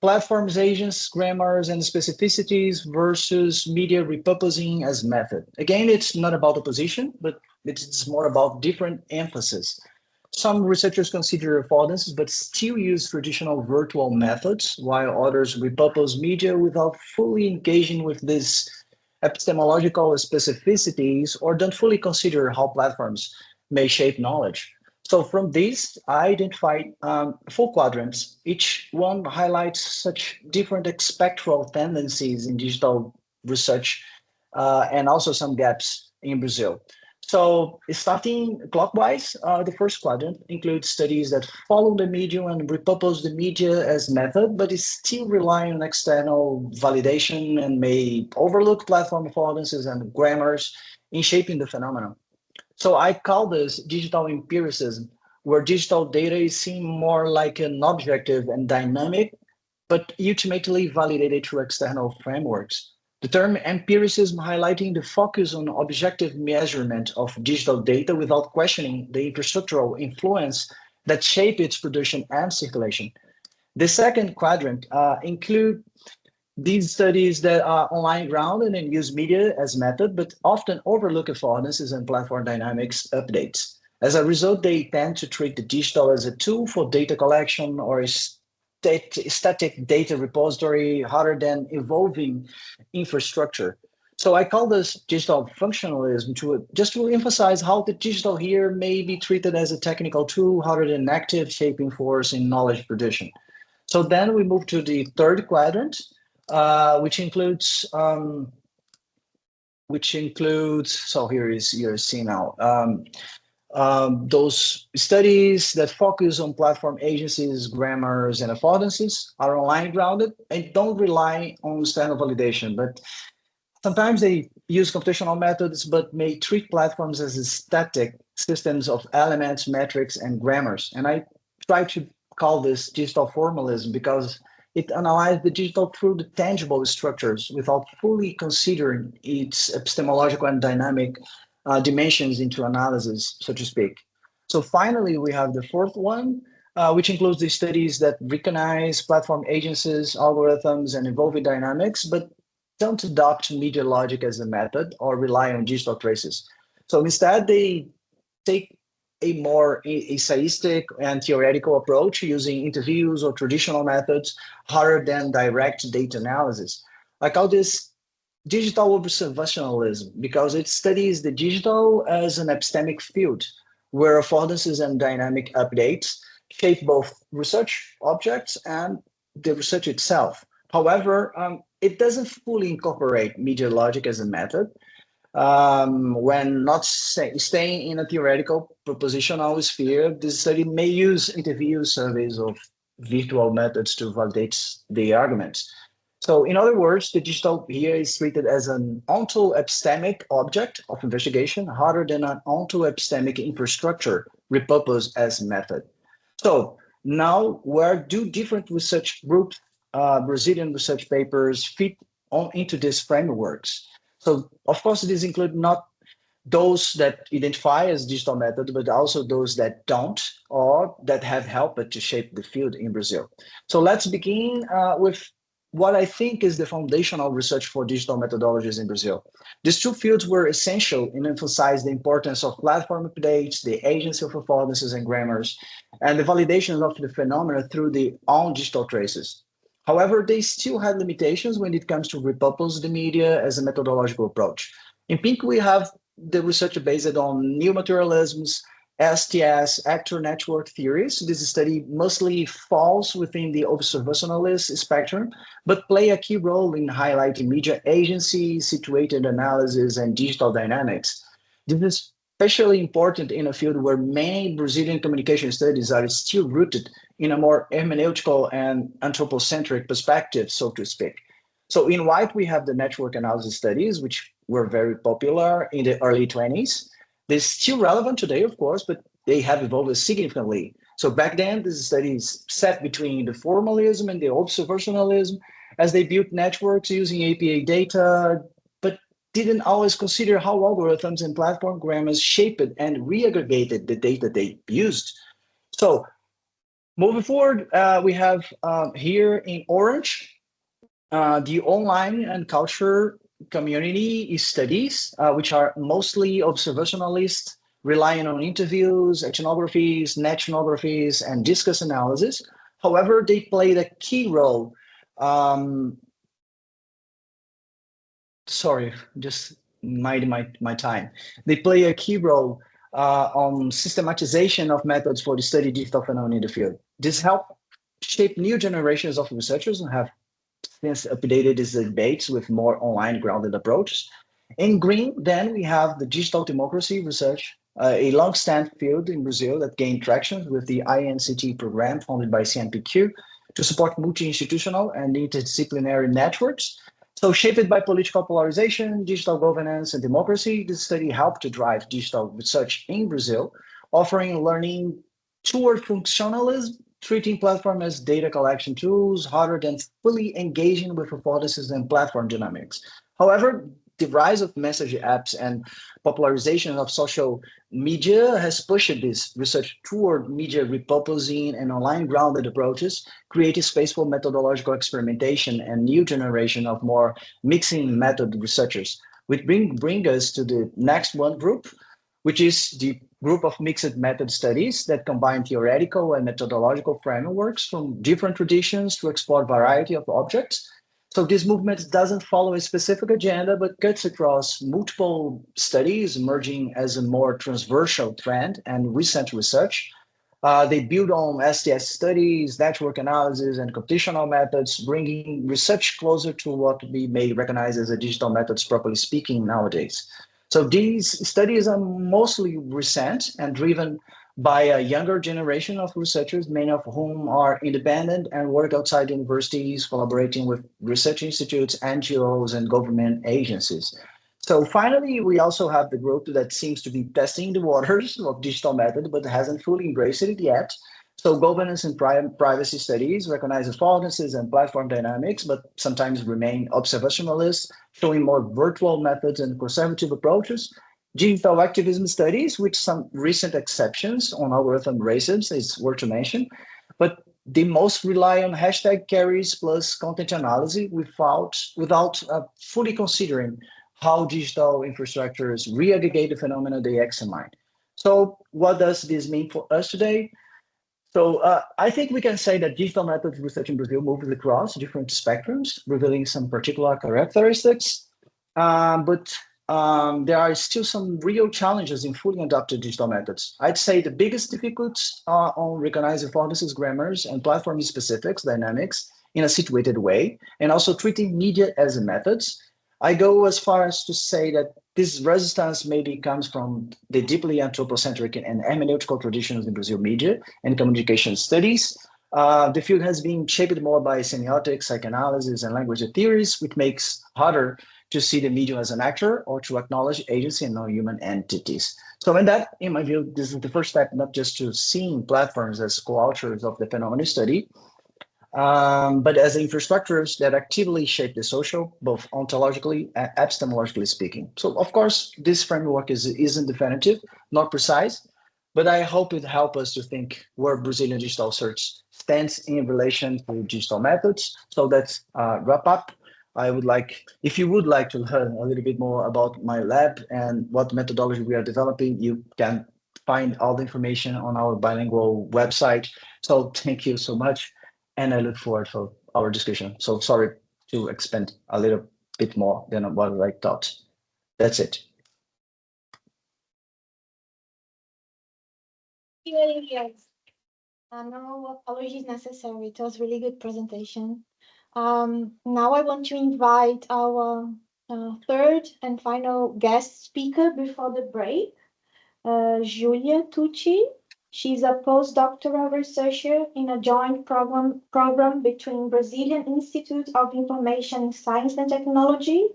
platforms, agents, grammars, and specificities versus media repurposing as method. Again, it's not about opposition, but it's more about different emphasis. Some researchers consider affordances, but still use traditional virtual methods, while others repurpose media without fully engaging with these epistemological specificities or don't fully consider how platforms may shape knowledge. So from this, I identified four quadrants. Each one highlights such different spectral tendencies in digital research and also some gaps in Brazil. So starting clockwise, the first quadrant includes studies that follow the medium and repurpose the media as method, but is still relying on external validation and may overlook platform affordances and grammars in shaping the phenomenon. So I call this digital empiricism, where digital data is seen more like an objective and dynamic, but ultimately validated through external frameworks. The term empiricism highlighting the focus on objective measurement of digital data without questioning the infrastructural influence that shape its production and circulation. The second quadrant include these studies that are online grounded and use media as method, but often overlook affordances and platform dynamics updates. As a result, they tend to treat the digital as a tool for data collection or a static data repository rather than evolving infrastructure. So I call this digital functionalism to just to emphasize how the digital here may be treated as a technical tool rather than an active shaping force in knowledge production. So then we move to the third quadrant, which includes so here is you're seeing now those studies that focus on platform agencies, grammars, and affordances are online grounded and don't rely on standard validation, but sometimes they use computational methods, but may treat platforms as static systems of elements, metrics, and grammars. And I try to call this digital formalism because it analyzes the digital through the tangible structures without fully considering its epistemological and dynamic dimensions into analysis, so to speak. So finally, we have the fourth one, which includes the studies that recognize platform agencies, algorithms, and evolving dynamics, but don't adopt media logic as a method or rely on digital traces. So instead, they take a more essayistic and theoretical approach using interviews or traditional methods rather than direct data analysis. I call this digital observationalism because it studies the digital as an epistemic field where affordances and dynamic updates shape both research objects and the research itself. However, it doesn't fully incorporate media logic as a method when not staying in a theoretical propositional sphere. This study may use interviews, surveys, or virtual methods to validate the arguments. So in other words, the digital here is treated as an onto-epistemic object of investigation rather than an onto-epistemic infrastructure repurposed as method. So now where do different research groups, Brazilian research papers fit into these frameworks? So of course, these include not those that identify as digital methods, but also those that don't or that have helped to shape the field in Brazil. So let's begin with what I think is the foundational research for digital methodologies in Brazil. These two fields were essential in emphasizing the importance of platform updates, the agency of affordances and grammars, and the validation of the phenomena through the own digital traces. However, they still have limitations when it comes to repurpose the media as a methodological approach. In pink, we have the research based on new materialisms, STS, actor network theories. This study mostly falls within the observationalist spectrum, but play a key role in highlighting media agency, situated analysis, and digital dynamics. This is especially important in a field where many Brazilian communication studies are still rooted in a more hermeneutical and anthropocentric perspective, so to speak. So in white, we have the network analysis studies, which were very popular in the early 20s. They're still relevant today, of course, but they have evolved significantly. So back then, these studies sat between the formalism and the observationalism as they built networks using APA data, but didn't always consider how algorithms and platform grammars shaped and reaggregated the data they used. So moving forward, we have here in orange, the online and culture community studies, which are mostly observationalist, relying on interviews, ethnographies, ethnographies, and discourse analysis. However, they played a key role. Sorry, just minding my time. They play a key role on systematization of methods for the study digital phenomena in the field. This helped shape new generations of researchers and have since updated these debates with more online grounded approaches. In green, then we have the digital democracy research, a long-standing field in Brazil that gained traction with the INCT program funded by CNPq to support multi-institutional and interdisciplinary networks. So shaped by political polarization, digital governance, and democracy, this study helped to drive digital research in Brazil, offering learning toward functionalism, treating platform as data collection tools rather than fully engaging with hypotheses and platform dynamics. However, the rise of message apps and popularization of social media has pushed this research toward media repurposing and online grounded approaches, creating space for methodological experimentation and new generation of more mixing method researchers, which bring us to the next one group, which is the group of mixed method studies that combine theoretical and methodological frameworks from different traditions to explore variety of objects. So this movement doesn't follow a specific agenda, but cuts across multiple studies, emerging as a more transversal trend and recent research. They build on STS studies, network analysis, and computational methods, bringing research closer to what we may recognize as a digital methods, properly speaking, nowadays. So these studies are mostly recent and driven by a younger generation of researchers, many of whom are independent and work outside universities, collaborating with research institutes, NGOs, and government agencies. So finally, we also have the group that seems to be testing the waters of digital method, but hasn't fully embraced it yet. So governance and privacy studies recognize affordances and platform dynamics, but sometimes remain observationalist, showing more virtual methods and conservative approaches. Digital activism studies, with some recent exceptions on algorithm racism, is worth to mention, but they most rely on hashtag carries plus content analysis without fully considering how digital infrastructures re-aggregate the phenomena they examine. So what does this mean for us today? So I think we can say that digital methods research in Brazil moves across different spectrums, revealing some particular characteristics. But there are still some real challenges in fully adopted digital methods. I'd say the biggest difficulties are on recognizing affordances, grammars, and platform specifics, dynamics in a situated way, and also treating media as methods. I go as far as to say that this resistance maybe comes from the deeply anthropocentric and hermeneutical traditions in Brazil media and communication studies. The field has been shaped more by semiotics, psychoanalysis, and language theories, which makes harder to see the medium as an actor or to acknowledge agency and non-human entities. So in that, in my view, this is the first step, not just to seeing platforms as co-authors of the phenomenon study, but as infrastructures that actively shape the social, both ontologically and epistemologically speaking. So of course, this framework isn't definitive, not precise, but I hope it helps us to think where Brazilian digital search stands in relation to digital methods. So that's wrap up. I would like, if you would like to learn a little bit more about my lab and what methodology we are developing, you can find all the information on our bilingual website. So thank you so much. And I look forward for our discussion. So sorry to expand a little bit more than what I thought. That's it. Yes. No apologies necessary. It was really good presentation. Now I want to invite our third and final guest speaker before the break, Giulia Tucci. She's a postdoctoral researcher in a joint program between Brazilian Institute of Information Science and Technology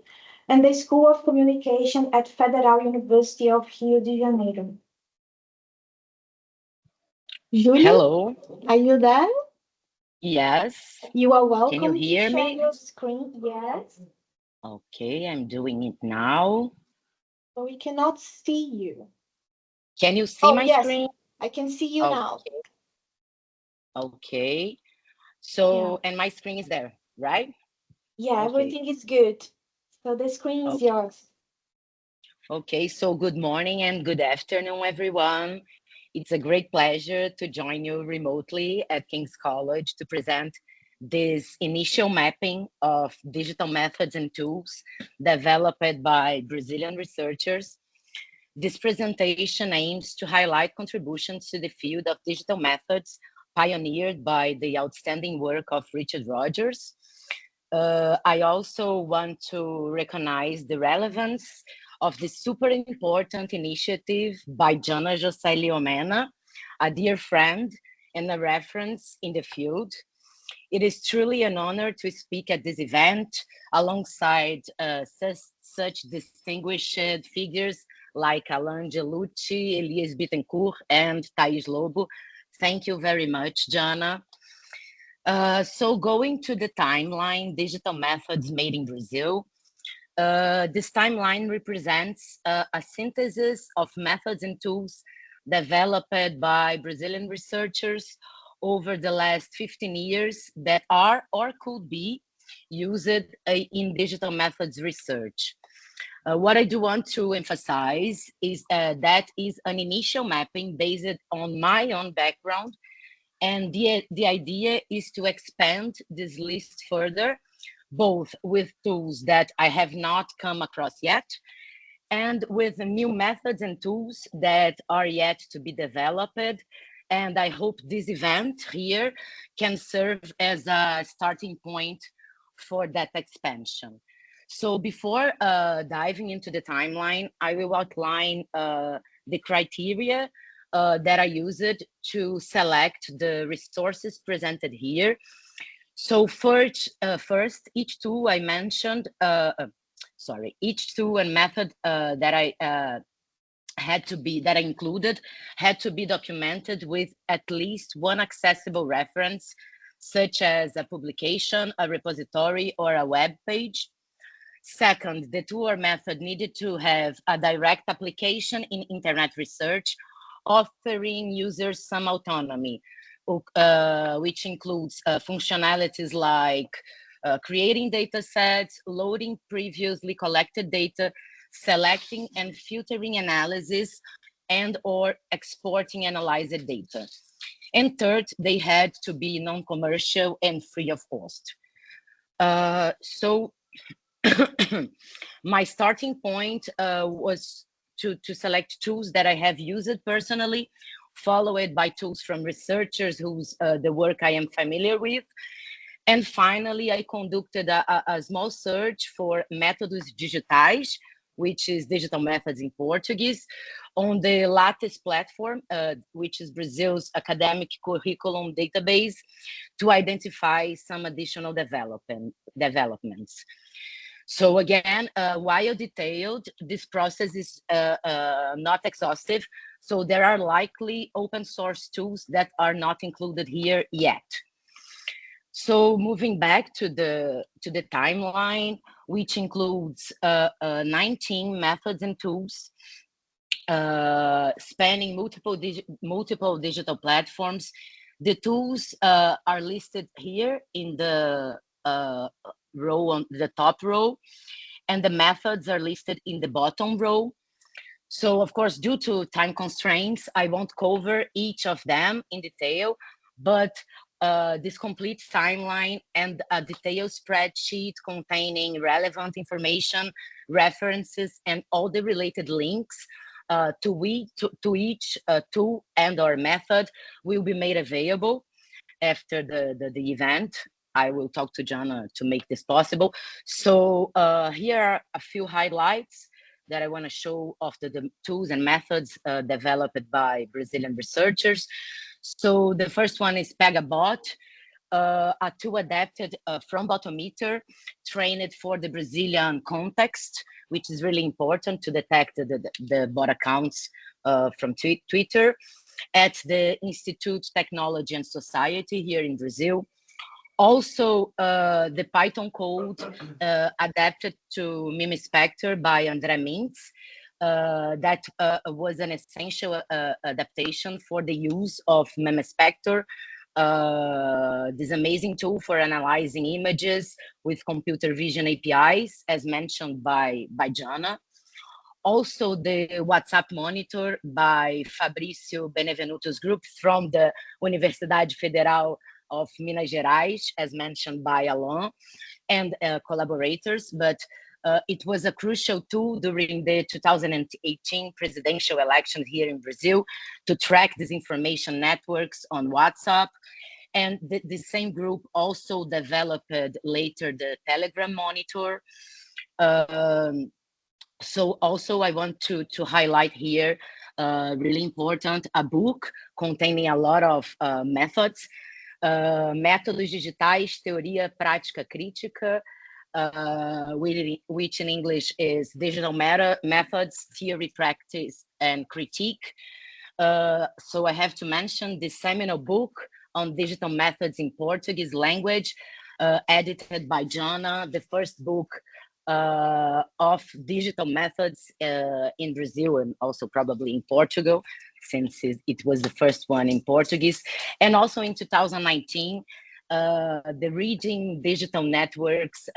and the School of Communication at Federal University of Rio de Janeiro. Giulia, Hello. are you there? Yes. You are Can you welcome to hear share me? your screen. Yes, Okay, I'm doing it now. but we cannot see you. Can you see Oh, my yes, screen? I can see you now. Okay. Yeah, So, and my screen is there, right? yeah, Okay. everything is good. So the screen is Okay. yours. Okay, so good morning and good afternoon, everyone. It's a great pleasure to join you remotely at King's College to present this initial mapping of digital methods and tools developed by Brazilian researchers. This presentation aims to highlight contributions to the field of digital methods pioneered by the outstanding work of Richard Rogers. I also want to recognize the relevance of the super important initiative by Janna Joceli Omena, a dear friend and a reference in the field. It is truly an honor to speak at this event alongside such distinguished figures like Alan Angeluci, Elias Bitencourt, and Lobo. Thank you very much, Janna. So going to the timeline, digital methods made in Brazil. This timeline represents a synthesis of methods and tools developed by Brazilian researchers over the last 15 years that are or could be used in digital methods research. What I do want to emphasize is that is an initial mapping based on my own background, and the idea is to expand this list further, both with tools that I have not come across yet, and with new methods and tools that are yet to be developed. And I hope this event here can serve as a starting point for that expansion. So before diving into the timeline, I will outline the criteria that I used to select the resources presented here. So first, each tool I mentioned, each tool and method that I included had to be documented with at least one accessible reference, such as a publication, a repository, or a web page. Second, the tool or method needed to have a direct application in internet research, offering users some autonomy, which includes functionalities like creating data sets, loading previously collected data, selecting and filtering analysis, and or exporting analyzed data. And third, they had to be non-commercial and free of cost. So my starting point was to select tools that I have used personally, followed by tools from researchers whose the work I am familiar with. And finally, I conducted a small search for métodos digitais, which is digital methods in Portuguese, on the Lattes platform, which is Brazil's academic curriculum database, to identify some additional developments. So again, while detailed, this process is not exhaustive. So there are likely open source tools that are not included here yet. So moving back to the timeline, which includes 19 methods and tools spanning multiple digital platforms. The tools are listed here in the row on the top row, and the methods are listed in the bottom row. So of course, due to time constraints, I won't cover each of them in detail, but this complete timeline and a detailed spreadsheet containing relevant information, references, and all the related links to each tool and or method will be made available after the event. I will talk to Janna to make this possible. So here are a few highlights that I want to show of the tools and methods developed by Brazilian researchers. So the first one is PegaBot, a tool adapted from Botometer, trained for the Brazilian context, which is really important to detect the bot accounts from Twitter, at the Institute Technology and Society here in Brazil. Also, the Python code adapted to Meme Spectre by André Mintz, that was an essential adaptation for the use of Meme Spectre, this amazing tool for analyzing images with computer vision APIs, as mentioned by Janna. Also, the WhatsApp Monitor by Fabrício Benevenuto's group from the Universidade Federal of Minas Gerais, as mentioned by Alan, and collaborators, but it was a crucial tool during the 2018 presidential election here in Brazil to track disinformation networks on WhatsApp. And the same group also developed later the Telegram Monitor. So also I want to highlight here, really important, a book containing a lot of methods, Métodos Digitais, Teoria Prática Crítica, which in English is Digital Methods, Theory, Practice, and Critique. So I have to mention this seminal book on digital methods in Portuguese language, edited by Janna, the first book of digital methods in Brazil and also probably in Portugal, since it was the first one in Portuguese. And also in 2019, the Reading Digital Networks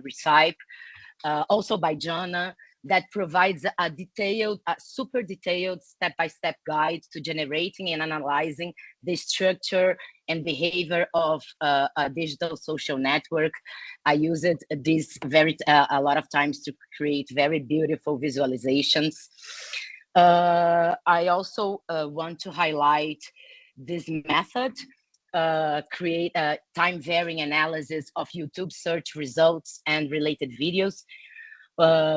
recipe, also by Janna, that provides a super detailed step-by-step guide to generating and analyzing the structure and behavior of a digital social network. I use this a lot of times to create very beautiful visualizations. I also want to highlight this method, create a time-varying analysis of YouTube search results and related videos,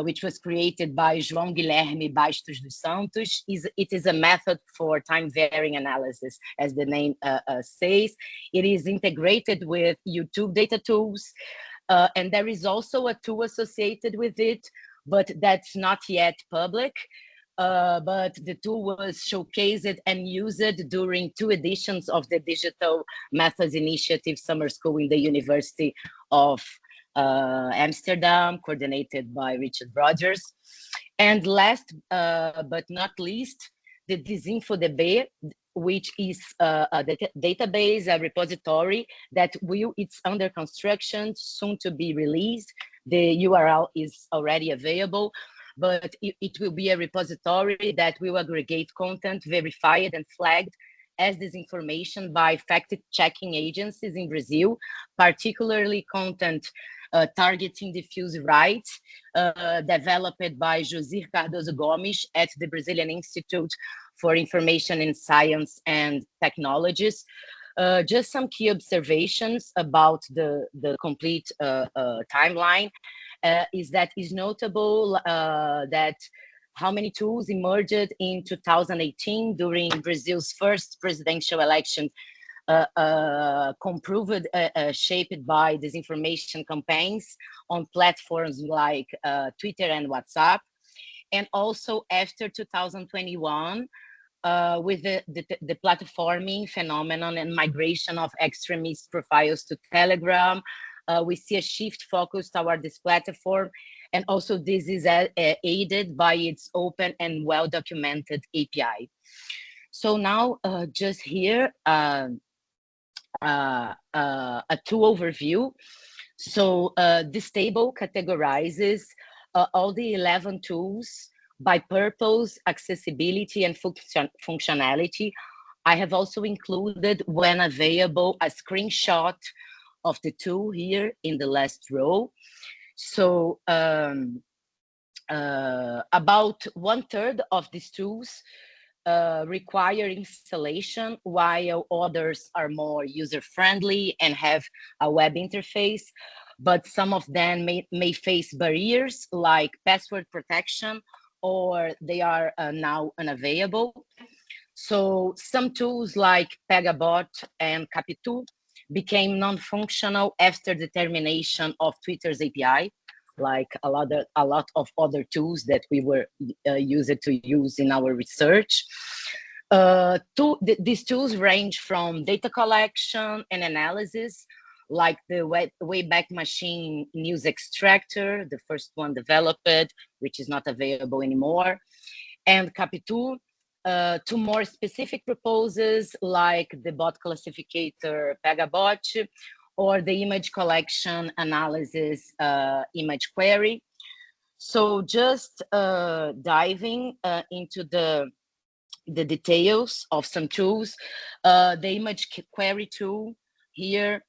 which was created by João Guilherme Bastos dos Santos. It is a method for time-varying analysis, as the name says. It is integrated with YouTube data tools, and there is also a tool associated with it, but that's not yet public. But the tool was showcased and used during 2 editions of the Digital Methods Initiative Summer School in the University of Amsterdam, coordinated by Richard Rogers. And last but not least, the Desinfodb, which is a database, a repository that it's under construction, soon to be released. The URL is already available, but it will be a repository that will aggregate content verified and flagged as disinformation by fact-checking agencies in Brazil, particularly content targeting diffuse rights, developed by Josir Cardoso Gomes at the Brazilian Institute for Information in Science and Technologies. Just some key observations about the complete timeline is that it's notable that how many tools emerged in 2018 during Brazil's first presidential election, shaped by disinformation campaigns on platforms like Twitter and WhatsApp. And also after 2021, with the platforming phenomenon and migration of extremist profiles to Telegram, we see a shift focused toward this platform. And also this is aided by its open and well-documented API. So now just here, a tool overview. So this table categorizes all the 11 tools by purpose, accessibility, and functionality I have also included, when available, a screenshot of the tool here in the last row. So about 1/3 of these tools require installation, while others are more user-friendly and have a web interface. But some of them may face barriers like password protection, or they are now unavailable. So some tools like Pegabot and Capitu became non-functional after the termination of Twitter's API, like a lot of other tools that we were used to use in our research. These tools range from data collection and analysis, like the Wayback Machine News Extractor, the first one developed, which is not available anymore, and Capitu, to more specific proposals like the bot classificator Pegabot or the image collection analysis image query. So just diving into the details of some tools, the image query tool here,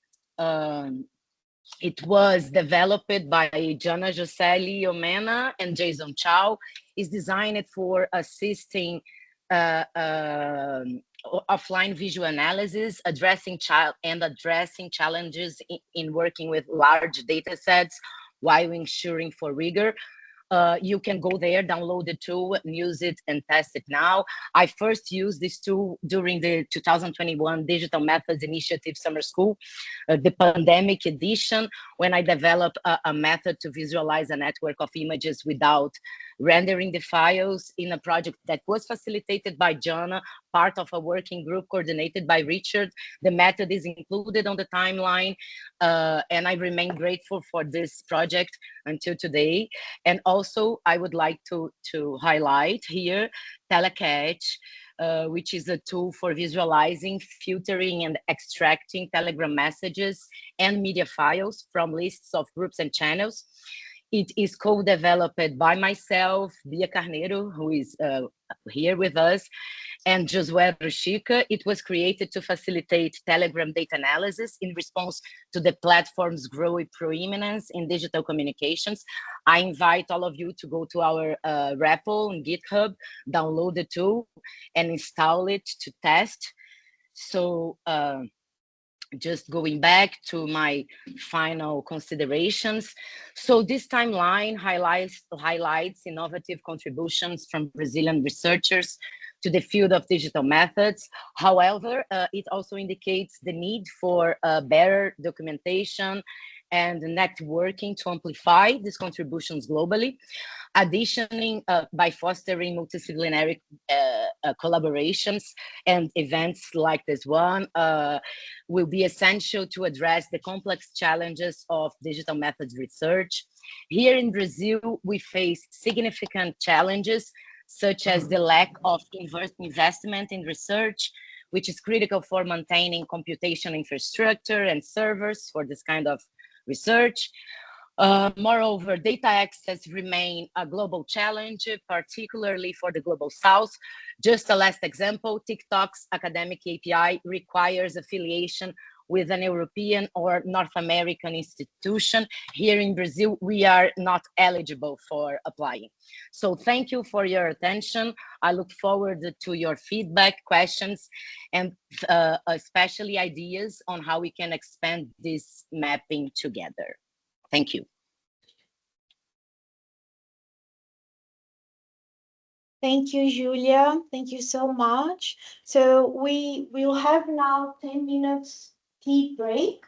it was developed by Janna Joceli Omena and Jason Chow, is designed for assisting offline visual analysis, addressing challenges in working with large data sets while ensuring for rigor. You can go there, download the tool, use it, and test it now. I first used this tool during the 2021 Digital Methods Initiative Summer School, the pandemic edition, when I developed a method to visualize a network of images without rendering the files in a project that was facilitated by Janna, part of a working group coordinated by Richard. The method is included on the timeline, and I remain grateful for this project until today. And also, I would like to highlight here Telecatch, which is a tool for visualizing, filtering, and extracting Telegram messages and media files from lists of groups and channels. It is co-developed by myself, Bia Carneiro, who is here with us, and Josué Ruchica. It was created to facilitate Telegram data analysis in response to the platform's growing prominence in digital communications. I invite all of you to go to our repo on GitHub, download the tool, and install it to test. So just going back to my final considerations. So this timeline highlights innovative contributions from Brazilian researchers to the field of digital methods. However, it also indicates the need for better documentation and networking to amplify these contributions globally. Additioning, by fostering multidisciplinary collaborations and events like this one will be essential to address the complex challenges of digital methods research. Here in Brazil, we face significant challenges, such as the lack of investment in research, which is critical for maintaining computation infrastructure and servers for this kind of research. Moreover, data access remain a global challenge, particularly for the Global South. Just a last example, TikTok's academic API requires affiliation with an European or North American institution. Here in Brazil, we are not eligible for applying. So thank you for your attention. I look forward to your feedback, questions, and especially ideas on how we can expand this mapping together. Thank you. Thank you, Giulia. Thank you so much. So we will have now 10 minutes tea break.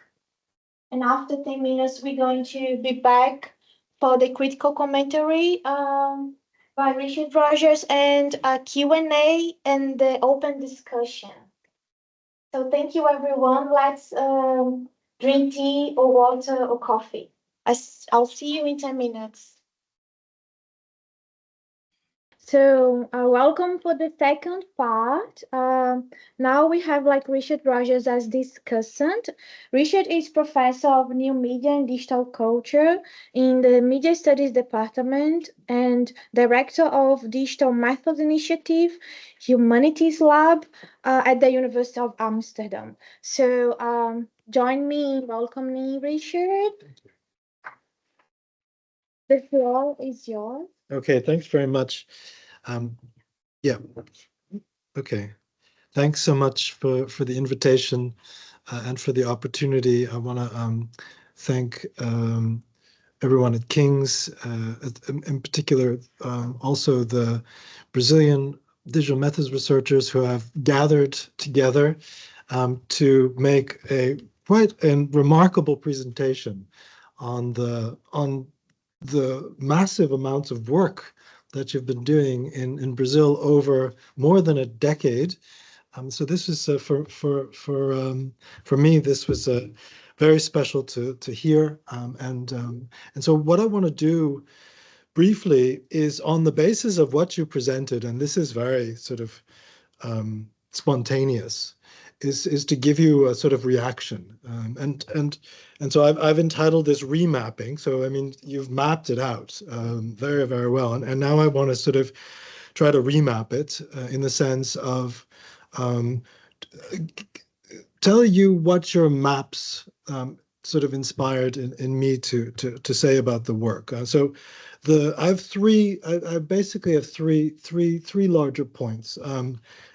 And after 10 minutes, we're going to be back for the critical commentary by Richard Rogers and a Q&A and the open discussion. So thank you, everyone. Let's drink tea or water or coffee. I'll see you in 10 minutes. So, welcome for the second part. Now we have like Richard Rogers as discussant. Richard is professor of new media and digital culture in the Media Studies Department and director of Digital Methods Initiative, Humanities Lab at the University of Amsterdam. So, join me in welcoming Richard. The floor is yours. Okay, thanks very much. Yeah, okay. Thanks so much for the invitation and for the opportunity. I want to thank everyone at King's, in particular, also the Brazilian digital methods researchers who have gathered together to make a quite a remarkable presentation on the massive amounts of work that you've been doing in Brazil over more than a decade. So this is for me, this was very special to hear. And so what I want to do briefly is on the basis of what you presented, and this is very sort of spontaneous, is to give you a sort of reaction. And so I've entitled this Remapping. So I mean, you've mapped it out very, very well. And now I want to sort of try to remap it in the sense of tell you what your maps sort of inspired in me to say about the work. So I have three. I basically have three larger points.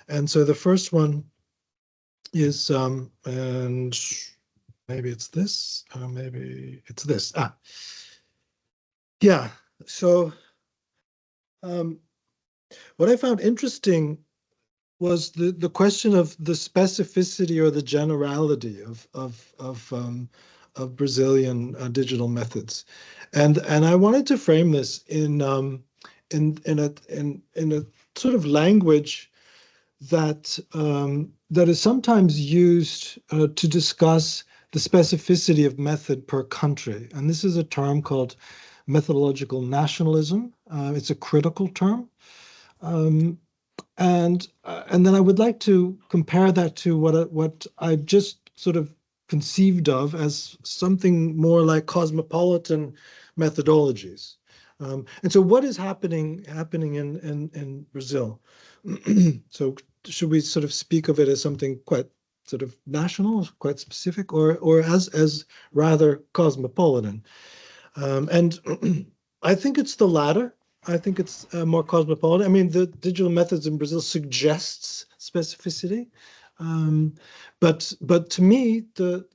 And so the first one is and maybe it's this, maybe it's this. Yeah. So what I found interesting was the question of the specificity or the generality of Brazilian digital methods, and I wanted to frame this in a sort of language that that is sometimes used to discuss the specificity of method per country, and this is a term called methodological nationalism. It's a critical term. And then I would like to compare that to what I just sort of conceived of as something more like cosmopolitan methodologies. And so what is happening in Brazil? So should we sort of speak of it as something quite sort of national, quite specific, or as rather cosmopolitan? And I think it's the latter. I think it's more cosmopolitan. I mean, the digital methods in Brazil suggests specificity, but to me, the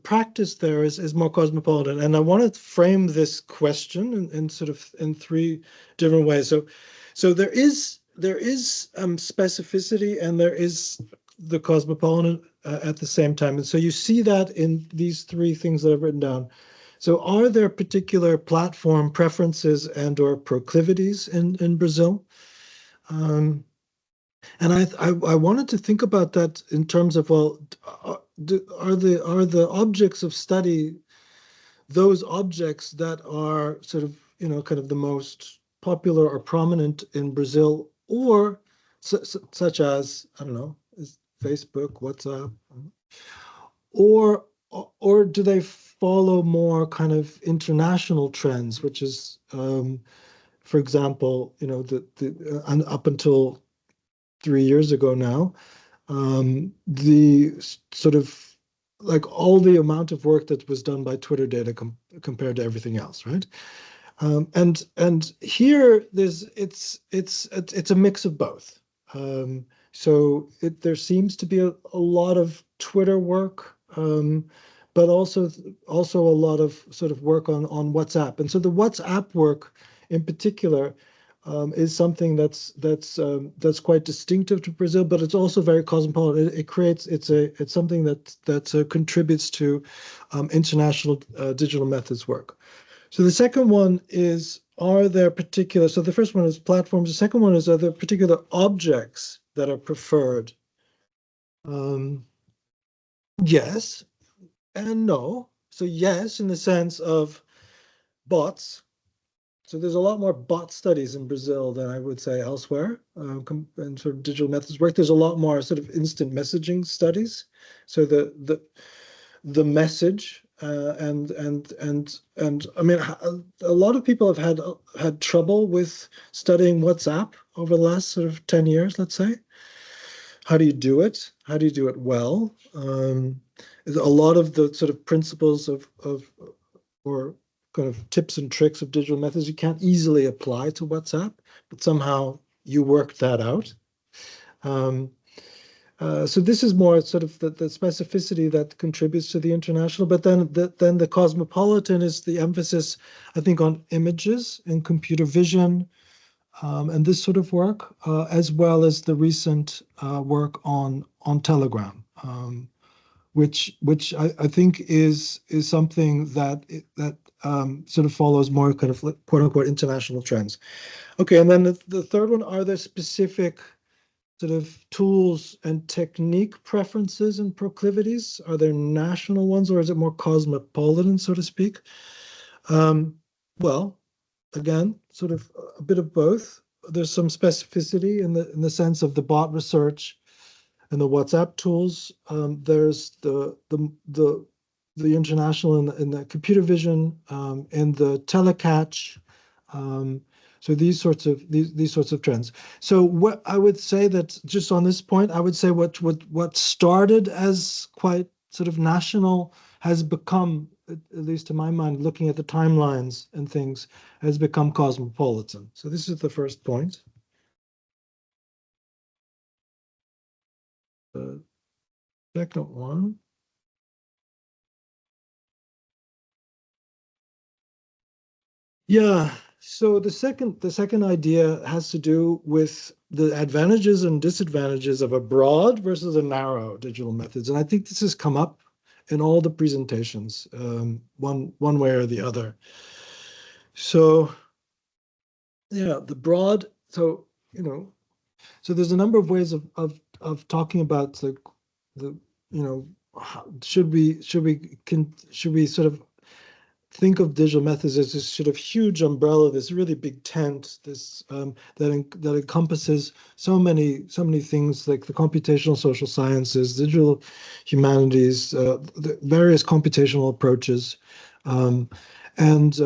practice there is more cosmopolitan. And I want to frame this question in sort of in three different ways. So there is specificity and there is the cosmopolitan at the same time. And so you see that in these three things that I've written down. So are there particular platform preferences and or proclivities in Brazil? And I wanted to think about that in terms of, well, are the objects of study those objects that are sort of, kind of the most popular or prominent in Brazil, or such as, I don't know, is Facebook, WhatsApp, or do they follow more kind of international trends, which is, for example, up until 3 years ago now, the sort of like all the amount of work that was done by Twitter data compared to everything else, right? And here it's a mix of both. So there seems to be a lot of Twitter work, but also a lot of sort of work on WhatsApp. And so the WhatsApp work in particular is something that's quite distinctive to Brazil, but it's also very cosmopolitan. It's something that contributes to international digital methods work. So the second one is, so the first one is platforms. The second one is, are there particular objects that are preferred? Yes and no. So yes, in the sense of bots, So there's a lot more bot studies in Brazil than I would say elsewhere, and sort of digital methods work. There's a lot more sort of instant messaging studies. So the message and I mean a lot of people have had trouble with studying WhatsApp over the last sort of 10 years, let's say. How do you do it? How do you do it well? A lot of the sort of principles of or kind of tips and tricks of digital methods you can't easily apply to WhatsApp, but somehow you worked that out. So this is more sort of the specificity that contributes to the international, but then the cosmopolitan is the emphasis, I think, on images and computer vision, and this sort of work, as well as the recent work on Telegram, which I think is something that sort of follows more kind of quote unquote international trends. Okay, and then the third one, are there specific sort of tools and technique preferences and proclivities? Are there national ones, or is it more cosmopolitan, so to speak? Well, again, sort of a bit of both. There's some specificity in the sense of the bot research and the WhatsApp tools. There's the international in the computer vision, and the telecatch. So these sorts of trends. So what I would say that just on this point, I would say what started as quite sort of national has become, at least to my mind, looking at the timelines and things, has become cosmopolitan. So this is the first point. The second one. Yeah. So the second idea has to do with the advantages and disadvantages of a broad versus a narrow digital methods, and I think this has come up in all the presentations, one way or the other. So yeah, the broad. So so there's a number of ways of talking about the should we sort of think of digital methods as this sort of huge umbrella, this really big tent, this that encompasses so many things, like the computational social sciences, digital humanities, the various computational approaches, and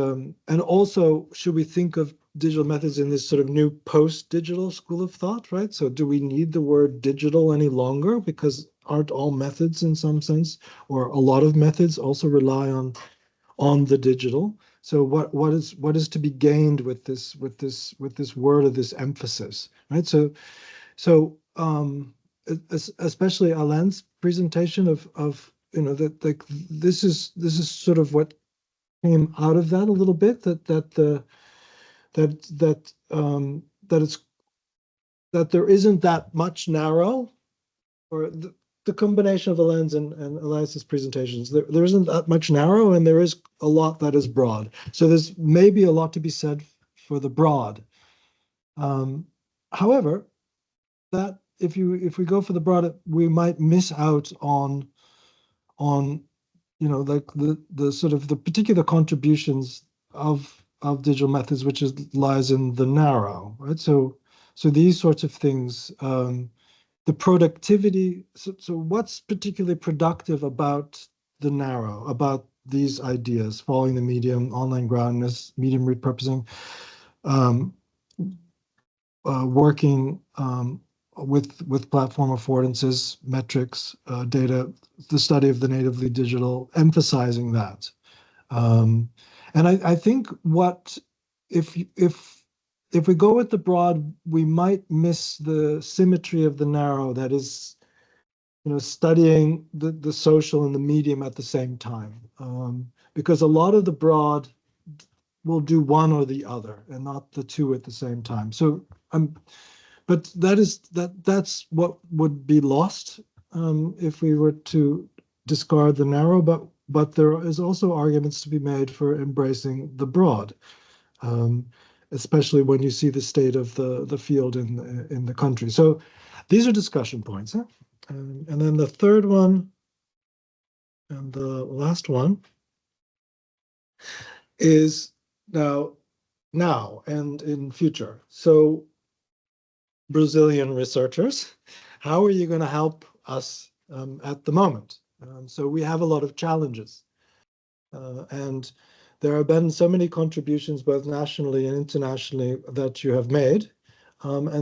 also should we think of digital methods in this sort of new post-digital school of thought, right? So do we need the word digital any longer, because aren't all methods in some sense, or a lot of methods also rely on the digital? So what is to be gained with this word of this emphasis, right? So especially Alain's presentation of that, like, this is sort of what came out of that a little bit, that there isn't that much narrow, or the combination of the lens and Elias's presentations, there isn't that much narrow, and there is a lot that is broad. So there's maybe a lot to be said for the broad. However, that if we go for the broad, we might miss out on like the sort of the particular contributions of digital methods, which lies in the narrow, right? So these sorts of things. The productivity, so what's particularly productive about the narrow, about these ideas, following the medium, online groundness, medium repurposing, working with platform affordances, metrics, data, the study of the natively digital, emphasizing that. And I think if we go with the broad, we might miss the symmetry of the narrow, that is, studying the social and the medium at the same time. Because a lot of the broad will do one or the other and not the two at the same time. So but that's what would be lost if we were to discard the narrow, but there is also arguments to be made for embracing the broad. Especially when you see the state of the field in the country. So these are discussion points. Huh? And then the third one and the last one is, now now and in future. So Brazilian researchers, how are you going to help us at the moment? So we have a lot of challenges. And there have been so many contributions, both nationally and internationally, that you have made. What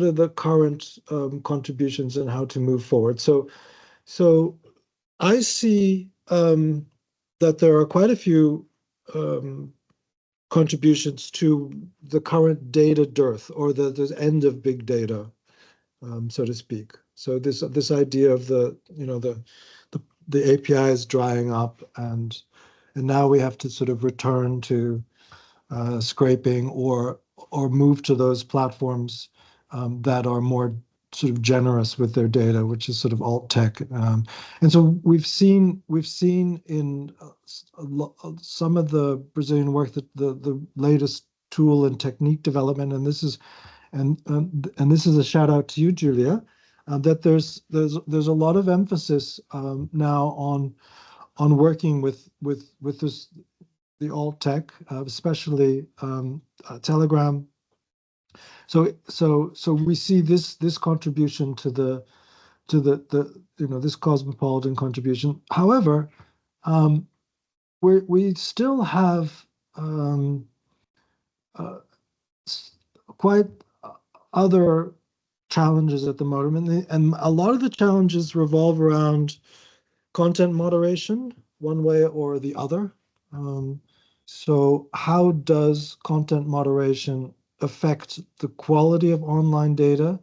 are the current contributions and how to move forward? So I see that there are quite a few contributions to the current data dearth, or the end of big data, so to speak. So this idea of the API is drying up, and now we have to sort of return to scraping or move to those platforms that are more sort of generous with their data, which is sort of alt tech. And so we've seen in some of the Brazilian work that the latest tool and technique development, and this is a shout out to you, Giulia, that there's a lot of emphasis now on working with this, the alt tech, especially Telegram. So we see this contribution to the this cosmopolitan contribution. However, we still have quite other challenges at the moment, and a lot of the challenges revolve around content moderation, one way or the other. So how does content moderation affect the quality of online data?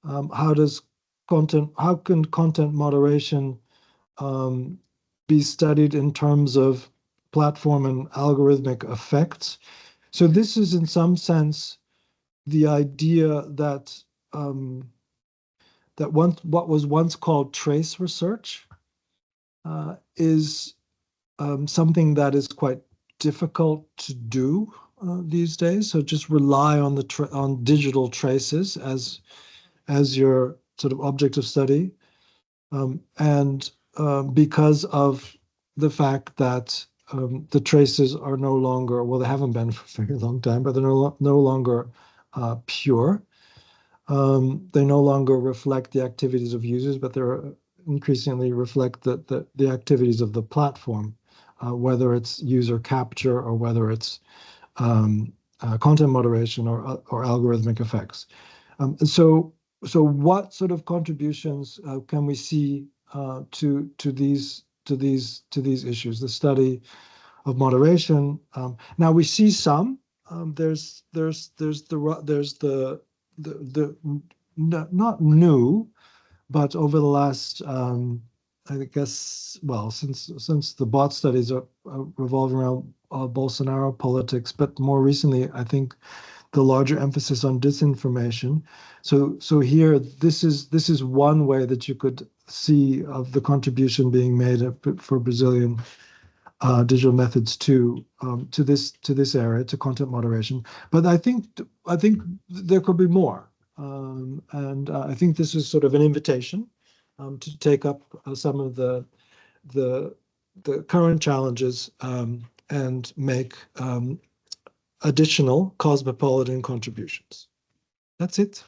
How can content moderation be studied in terms of platform and algorithmic effects? So this is, in some sense, the idea that what was once called trace research is something that is quite difficult to do these days. So just rely on on digital traces as your sort of object of study, and because of the fact that the traces are no longer, well, they haven't been for a very long time, but they're no longer pure. They no longer reflect the activities of users, but they're increasingly reflect the activities of the platform, whether it's user capture or whether it's content moderation or algorithmic effects. So what sort of contributions can we see to these issues? The study of moderation. Now we see some. There's not new, but over the last I guess, well, since the bot studies are revolve around Bolsonaro politics, but more recently, I think the larger emphasis on disinformation. So here, this is one way that you could see of the contribution being made for Brazilian digital methods to this area, to content moderation. But I think there could be more, and I think this is sort of an invitation to take up some of the current challenges and make additional cosmopolitan contributions. That's it.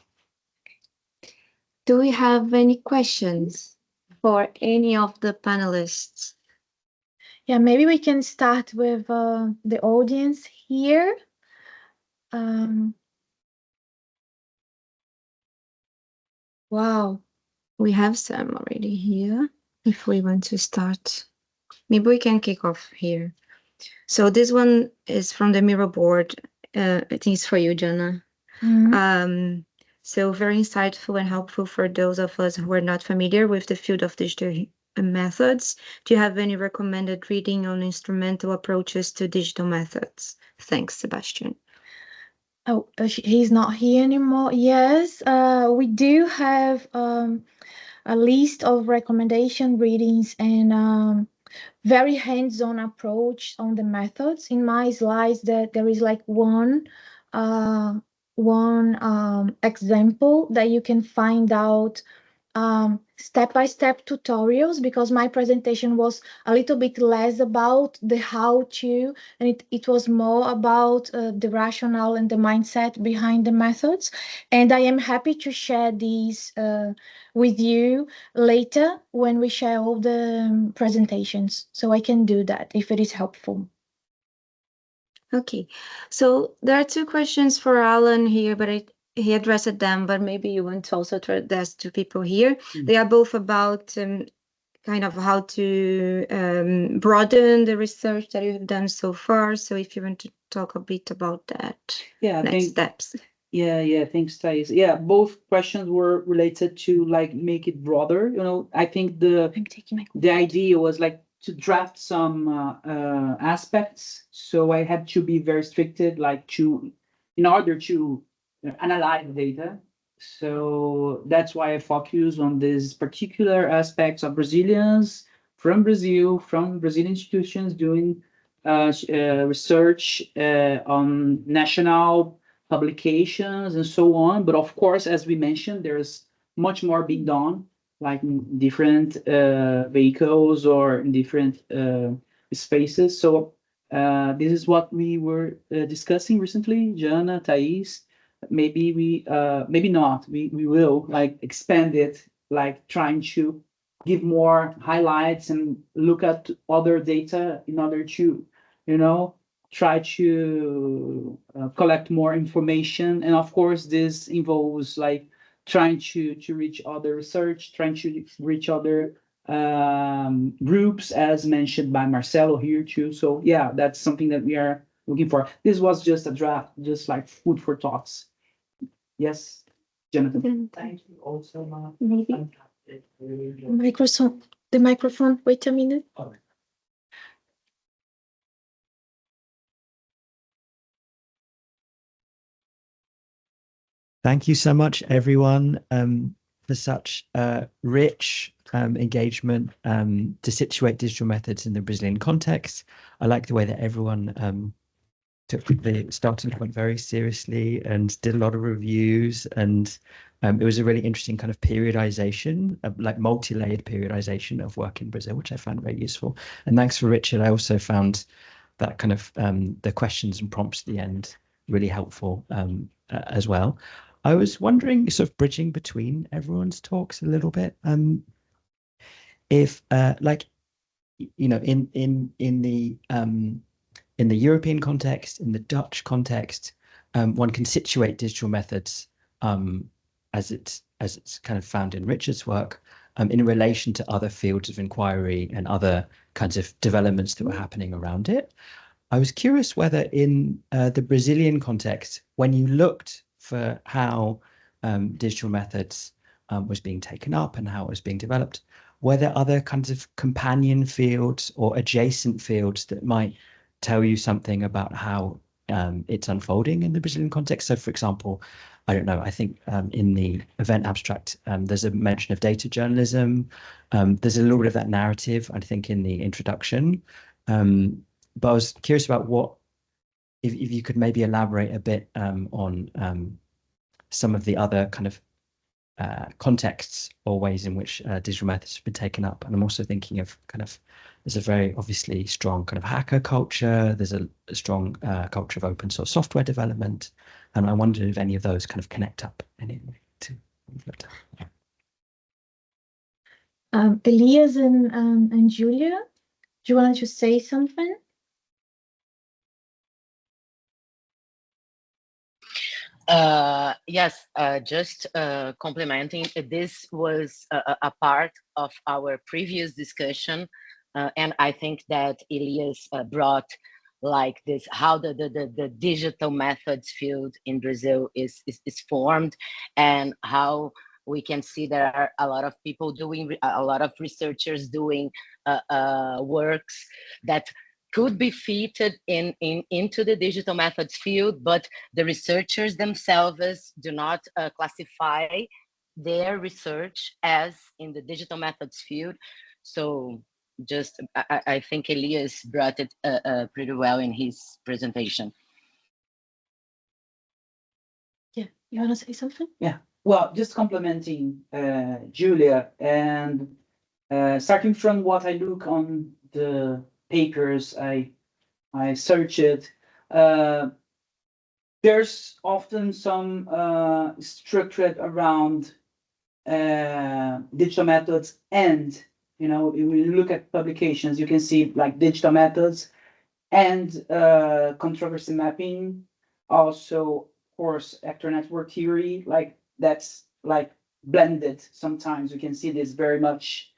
Do we have any questions for any of the panelists? Yeah, maybe we can start with the audience here. Wow, we have some already here. If we want to start, maybe we can kick off here. So this one is from the Mirror board. I think it's for you, Janna. So very insightful and helpful for those of us who are not familiar with the field of digital methods. Do you have any recommended reading on instrumental approaches to digital methods? Thanks, Sebastian. Oh, he's not here anymore. Yes, we do have a list of recommendation readings and very hands-on approach on the methods. In my slides, that there is like one example that you can find out step-by-step tutorials, because my presentation was a little bit less about the how-to, and it was more about the rationale and the mindset behind the methods. And I am happy to share these with you later when we share all the presentations. So I can do that if it is helpful. Okay, so there are two questions for Alan here, but he addressed them, but maybe you want to also to address to people here. They are both about kind of how to broaden the research that you've done so far. So if you want to talk a bit about that, next steps. Yeah, thanks, Thais. Yeah, both questions were related to like make it broader. You know, I think the idea was like to draft some aspects. So I had to be very restricted, like in order to analyze the data. So that's why I focus on these particular aspects of Brazilians from Brazil, from Brazilian institutions doing research on national publications and so on. But of course, as we mentioned, there's much more being done, like in different vehicles or in different spaces. So this is what we were discussing recently, Jana, Thais. Maybe maybe not. We will like expand it, like trying to give more highlights and look at other data in order to, you know, try to collect more information. And of course, this involves like trying to reach other research, trying to reach other groups, as mentioned by Marcelo here too. So yeah, that's something that we are looking for. This was just a draft, just like food for thoughts. Yes, Jonathan. Thank you also. Maybe the microphone. Wait a minute. Thank you so much, everyone, for such rich engagement to situate digital methods in the Brazilian context. I like the way that everyone took the starting point very seriously and did a lot of reviews. And it was a really interesting kind of periodization, like multi-layered periodization of work in Brazil, which I found very useful. And thanks for Richard. I also found that kind of the questions and prompts at the end really helpful as well. I was wondering, sort of bridging between everyone's talks a little bit, if like, you know, in the European context, in the Dutch context, one can situate digital methods as it's kind of found in Richard's work in relation to other fields of inquiry and other kinds of developments that were happening around it. I was curious whether in the Brazilian context, when you looked for how digital methods was being taken up and how it was being developed, were there other kinds of companion fields or adjacent fields that might tell you something about how it's unfolding in the Brazilian context? So, for example, I don't know, I think in the event abstract, there's a mention of data journalism. There's a little bit of that narrative, I think, in the introduction. But I was curious about what, if you could maybe elaborate a bit on some of the other kind of contexts or ways in which digital methods have been taken up. And I'm also thinking of kind of, there's a very obviously strong kind of hacker culture. There's a strong culture of open source software development. And I wondered if any of those kind of connect up in any way to. Elias and Giulia, do you want to say something? Yes, just complementing, this was a part of our previous discussion, and I think that Elias brought like this, how the digital methods field in Brazil is formed, and how we can see there are a lot of people doing, a lot of researchers doing works that could be fitted into the digital methods field, but the researchers themselves do not classify their research as in the digital methods field. So just, I think Elias brought it pretty well in his presentation. Yeah, you want to say something? Yeah, Well, just complementing Giulia, and starting from what I look on the papers, I search it. There's often some structured around digital methods, and when you look at publications, you can see like digital methods and controversy mapping, also of course actor network theory, like that's like blended. Sometimes we can see this very much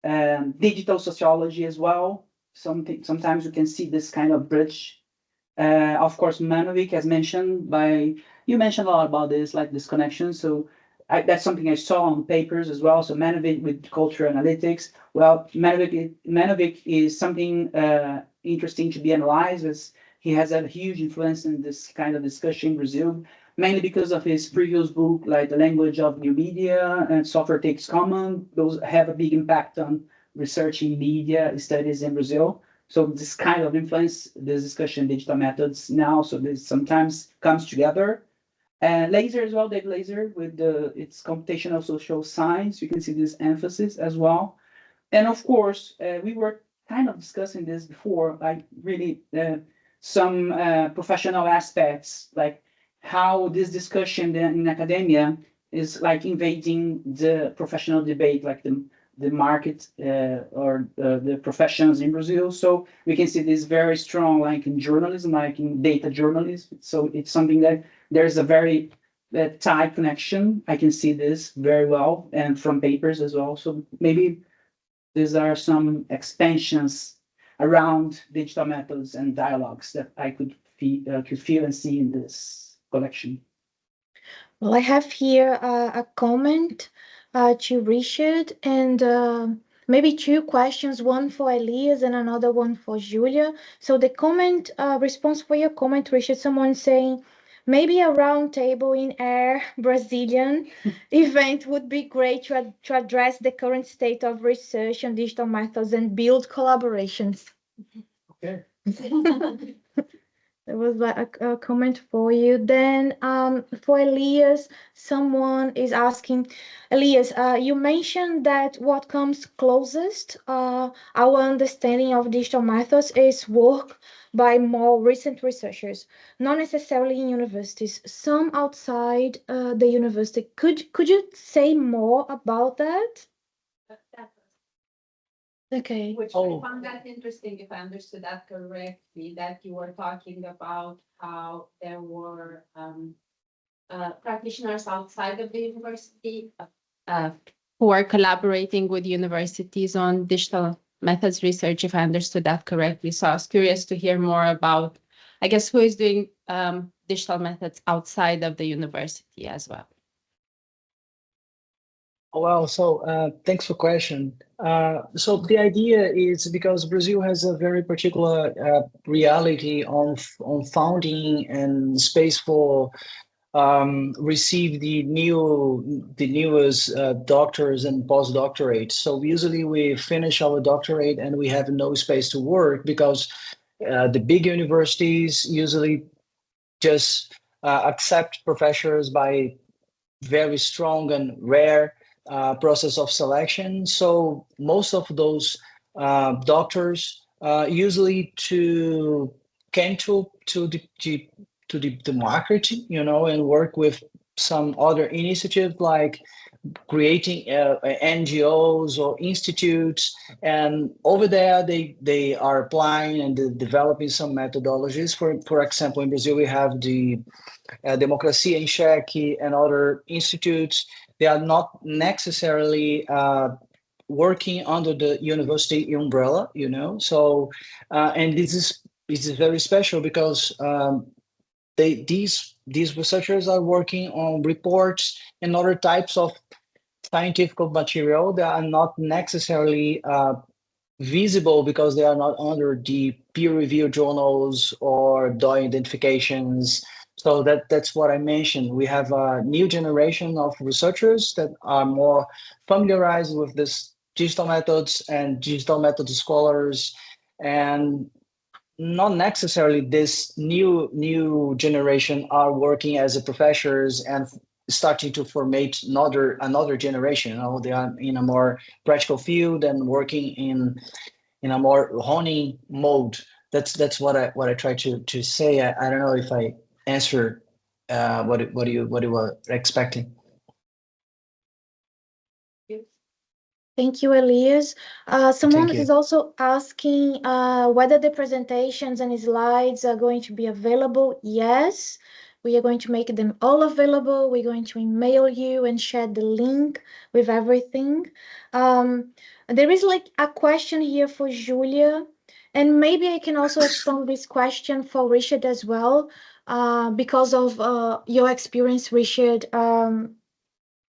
digital sociology as well. Sometimes we can see this kind of bridge. Of course, Manovic, as mentioned by you, mentioned a lot about this, like this connection. So that's something I saw on papers as well. So Manovic with cultural analytics. Well, Manovic is something interesting to be analyzed, as he has a huge influence in this kind of discussion in Brazil, mainly because of his previous book, like The Language of New Media and Software Takes Common. Those have a big impact on researching media studies in Brazil. So this kind of influence this discussion, digital methods now. So this sometimes comes together. And laser as well, Dave Laser with its computational social science. You can see this emphasis as well. And of course, we were kind of discussing this before, like really some professional aspects, like how this discussion in academia is like invading the professional debate, like the market or the professions in Brazil. So we can see this very strong, like in journalism, like in data journalism. So it's something that there's a very tight connection. I can see this very well, and from papers as well. So maybe these are some expansions around digital methods and dialogues that I could feel and see in this collection. Well, I have here a comment to Richard, and maybe two questions, one for Elias and another one for Giulia. So the comment response for your comment, Richard, someone saying maybe a round table in air Brazilian event would be great to address the current state of research on digital methods and build collaborations. Okay. There was a comment for you. Then for Elias, someone is asking, Elias, you mentioned that what comes closest our understanding of digital methods is work by more recent researchers, not necessarily in universities, some outside the university. Could you say more about that? Okay. Which I found that interesting, if I understood that correctly, that you were talking about how there were practitioners outside of the university who are collaborating with universities on digital methods research, if I understood that correctly. So I was curious to hear more about, I guess, who is doing digital methods outside of the university as well. Well, so thanks for question. So the idea is because Brazil has a very particular reality on founding and space for receive the newest doctors and postdoctorates. So usually we finish our doctorate and we have no space to work because the big universities usually just accept professors by very strong and rare process of selection. So most of those doctors usually came to the market, and work with some other initiatives like creating NGOs or institutes, and over there they are applying and developing some methodologies. For example, in Brazil we have the Democracia em Cheque and other institutes. They are not necessarily working under the university umbrella, So, and this is very special because these researchers are working on reports and other types of scientific material that are not necessarily visible because they are not under the peer-reviewed journals or DOI identifications. So that's what I mentioned. We have a new generation of researchers that are more familiarized with this digital methods and digital method scholars, and not necessarily this new generation are working as a professors and starting to formate another generation. You know, they are in a more practical field and working in a more honing mode. That's what I try to say. I don't know if I answered what you were expecting. Thank you, Elias. Someone Thank you. is also asking whether the presentations and slides are going to be available. Yes, we are going to make them all available. We're going to email you and share the link with everything. There is like a question here for Giulia, and maybe I can also expand this question for Richard as well, because of your experience, Richard.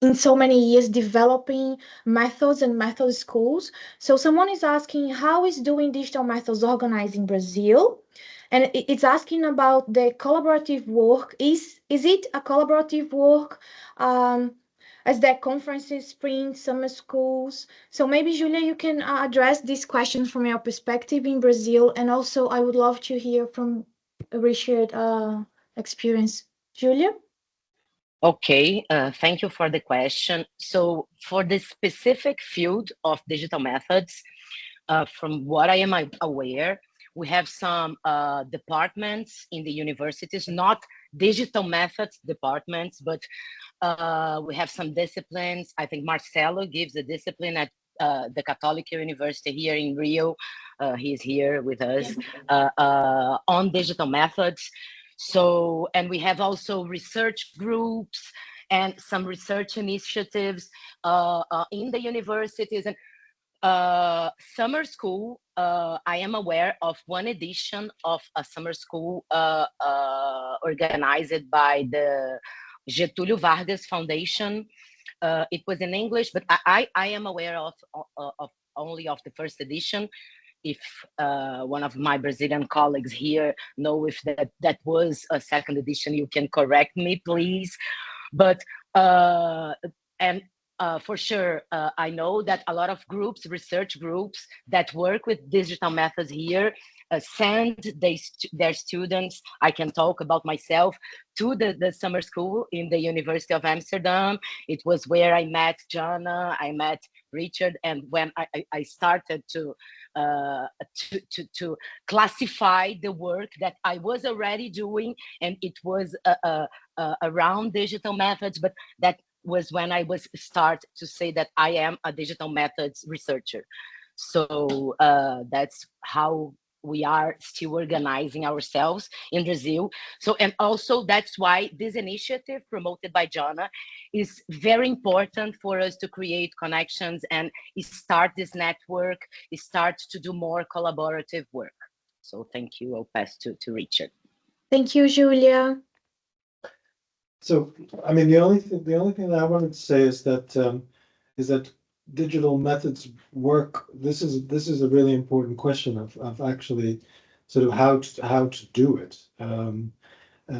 In so many years developing methods and method schools. So someone is asking, how is doing digital methods organized in Brazil? And it's asking about the collaborative work. Is it a collaborative work? As there conferences, spring, summer schools. So maybe Giulia, you can address this question from your perspective in Brazil. And also I would love to hear from Richard experience. Giulia? Okay, thank you for the question. So for the specific field of digital methods, from what I am aware, we have some departments in the universities, not digital methods departments, but we have some disciplines. I think Marcelo gives a discipline at the Catholic University here in Rio. He's here with us on digital methods. So, and we have also research groups and some research initiatives in the universities. And summer school, I am aware of one edition of a summer school organized by the Getúlio Vargas Foundation. It was in English, but I am aware of only of the first edition. If one of my Brazilian colleagues here know if that was a second edition, you can correct me, please. But for sure, I know that a lot of groups, research groups that work with digital methods here send their students, I can talk about myself, to the summer school in the University of Amsterdam. It was where I met Janna, I met Richard, and when I started to classify the work that I was already doing, and it was around digital methods, but that was when I was start to say that I am a digital methods researcher. So that's how we are still organizing ourselves in Brazil. So, and also that's why this initiative promoted by Janna is very important for us to create connections and start this network, start to do more collaborative work. So thank you. I'll pass to Richard. Thank you, Giulia. So, I mean, the only thing that I wanted to say is that digital methods work. This is a really important question of actually sort of how to do it. And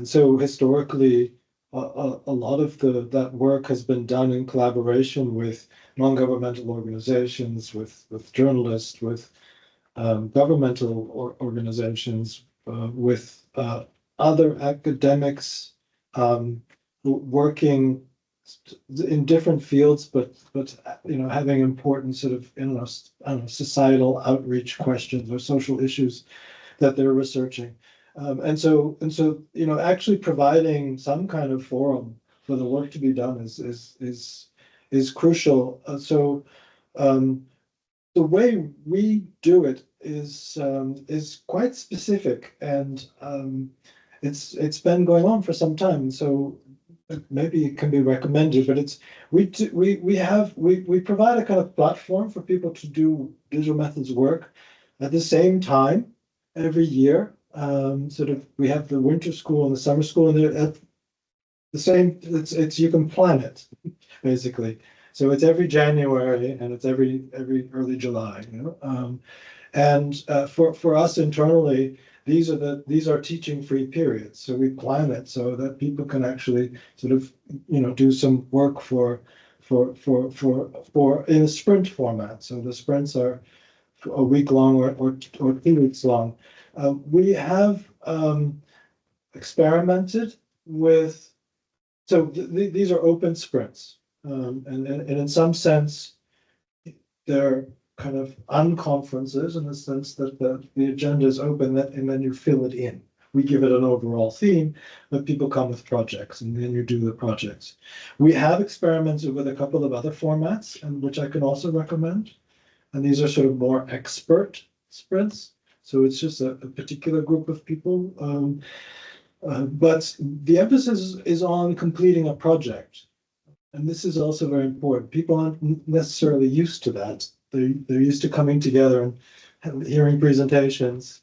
so historically, a lot of that work has been done in collaboration with non-governmental organizations, with journalists, with governmental organizations, with other academics, working in different fields, but you know, having important sort of, you know, I don't know, societal outreach questions or social issues that they're researching, and so you know, actually providing some kind of forum for the work to be done is crucial. The way we do it is quite specific, and it's been going on for some time. So maybe it can be recommended, but we provide a kind of platform for people to do digital methods work at the same time every year. Sort of, we have the winter school and the summer school, and they're at the same. It's you can plan it basically. So it's every January and it's every early July. You know, and for us internally, these are teaching free periods. So we plan it so that people can actually sort of, you know, do some work for in a sprint format. So the sprints are a week long or 2 weeks long. We have experimented with so these are open sprints, and in some sense, they're kind of unconferences in the sense that the agenda is open and then you fill it in. We give it an overall theme, but people come with projects and then you do the projects. We have experimented with a couple of other formats, and which I can also recommend. And these are sort of more expert sprints. So it's just a particular group of people. But the emphasis is on completing a project. And this is also very important. People aren't necessarily used to that. They're used to coming together and hearing presentations,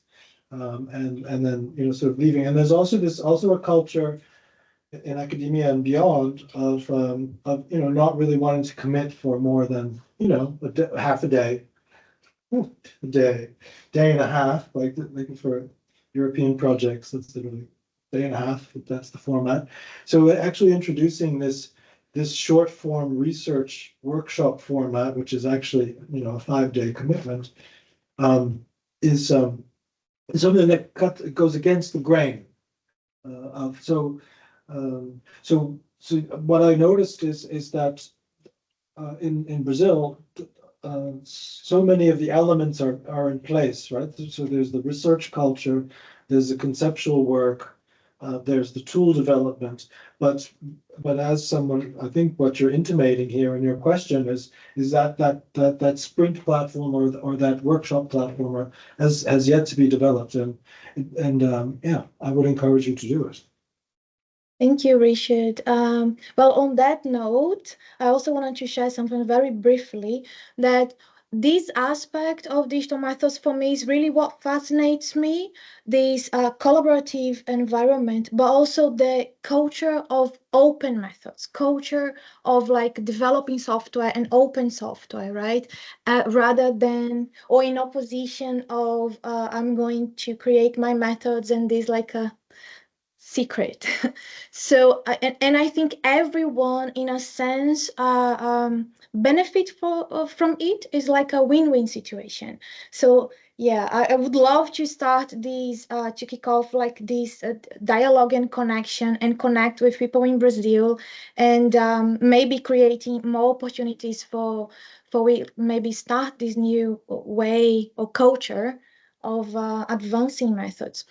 and then sort of leaving. And there's also a culture in academia and beyond of not really wanting to commit for more than half a day, day and a half, like for European projects. That's literally day and a half. That's the format. So we're actually introducing this short form research workshop format, which is actually a 5-day commitment, is something that goes against the grain. So what I noticed is that in Brazil, so many of the elements are in place, right? So there's the research culture, there's the conceptual work, there's the tool development, but as someone, I think what you're intimating here in your question is that sprint platform or that workshop platform has yet to be developed, and yeah, I would encourage you to do it. Thank you, Richard. Well, on that note, I also wanted to share something very briefly, that this aspect of digital methods for me is really what fascinates me, this collaborative environment, but also the culture of open methods, culture of like developing software and open software, right? Rather than, or in opposition of, I'm going to create my methods and this like a secret. So and I think everyone in a sense benefit from it, is like a win-win situation. So yeah, I would love to start these to kick off like this dialogue and connection, and connect with people in Brazil, and maybe creating more opportunities for we maybe start this new way or culture of advancing methods.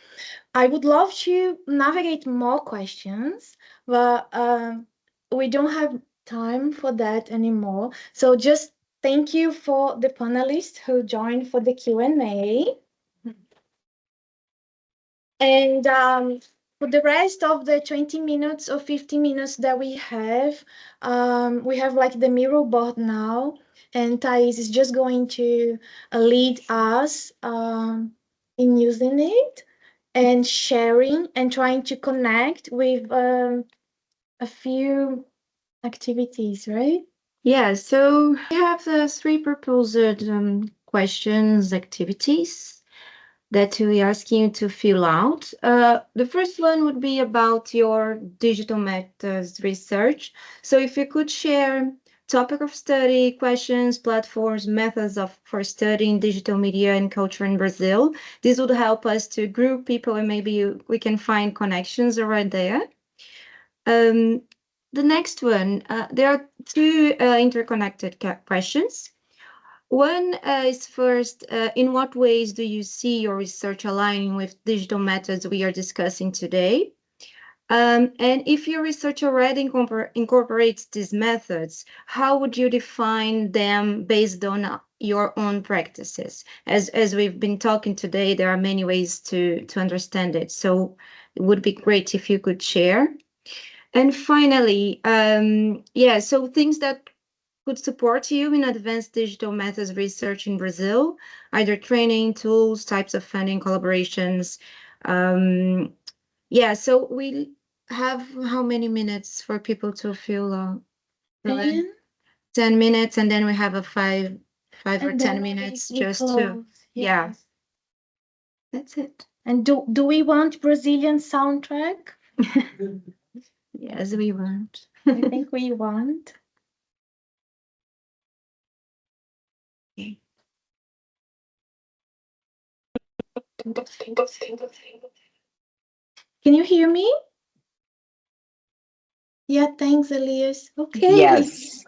I would love to navigate more questions, but we don't have time for that anymore. So just thank you for the panelists who joined for the Q&A. And for the rest of the 20 minutes or 50 minutes that we have like the mirror board now, and Thais is just going to lead us in using it and sharing and trying to connect with a few activities, right? Yeah, so we have the 3 proposed questions, activities that we ask you to fill out. The first one would be about your digital methods research. So if you could share topic of study, questions, platforms, methods for studying digital media and culture in Brazil. This would help us to group people, and maybe we can find connections right there. The next one, there are 2 interconnected questions. One is first, in what ways do you see your research aligning with digital methods we are discussing today? And if your research already incorporates these methods, how would you define them based on your own practices? As we've been talking today, there are many ways to understand it. So it would be great if you could share. And finally, yeah, so things that could support you in advanced digital methods research in Brazil, either training, tools, types of funding, collaborations. Yeah, so we have how many minutes for people to fill? 10 minutes, and then we have a 5 or 10 minutes just to, yeah. That's it. And do we want Brazilian soundtrack? Yes, we want. I think we want. Okay. Can you hear me? Yeah, thanks, Elias. Okay. Yes.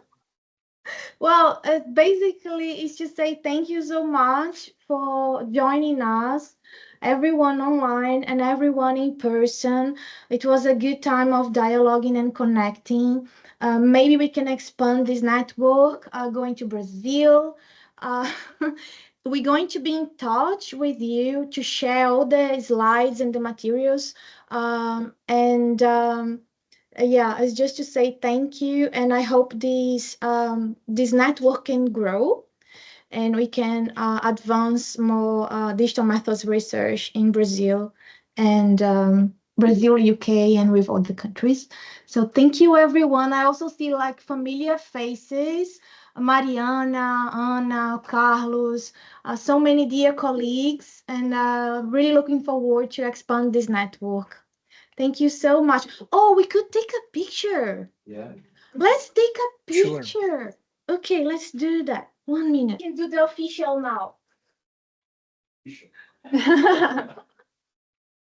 Well, basically, it's just say thank you so much for joining us, everyone online and everyone in person. It was a good time of dialoguing and connecting. Maybe we can expand this network going to Brazil. Uh, we're going to be in touch with you to share all the slides and the materials. And yeah, it's just to say thank you, and I hope this network can grow and we can advance more digital methods research in Brazil and Brazil, UK, and with other countries. So thank you, everyone. I also see like familiar faces, Mariana, Ana, Carlos, so many dear colleagues, and really looking forward to expand this network. Thank you so much. Oh, we could take a picture. Yeah. Let's take a Sure. picture. Okay, let's do that. 1 minute. We can do the official now.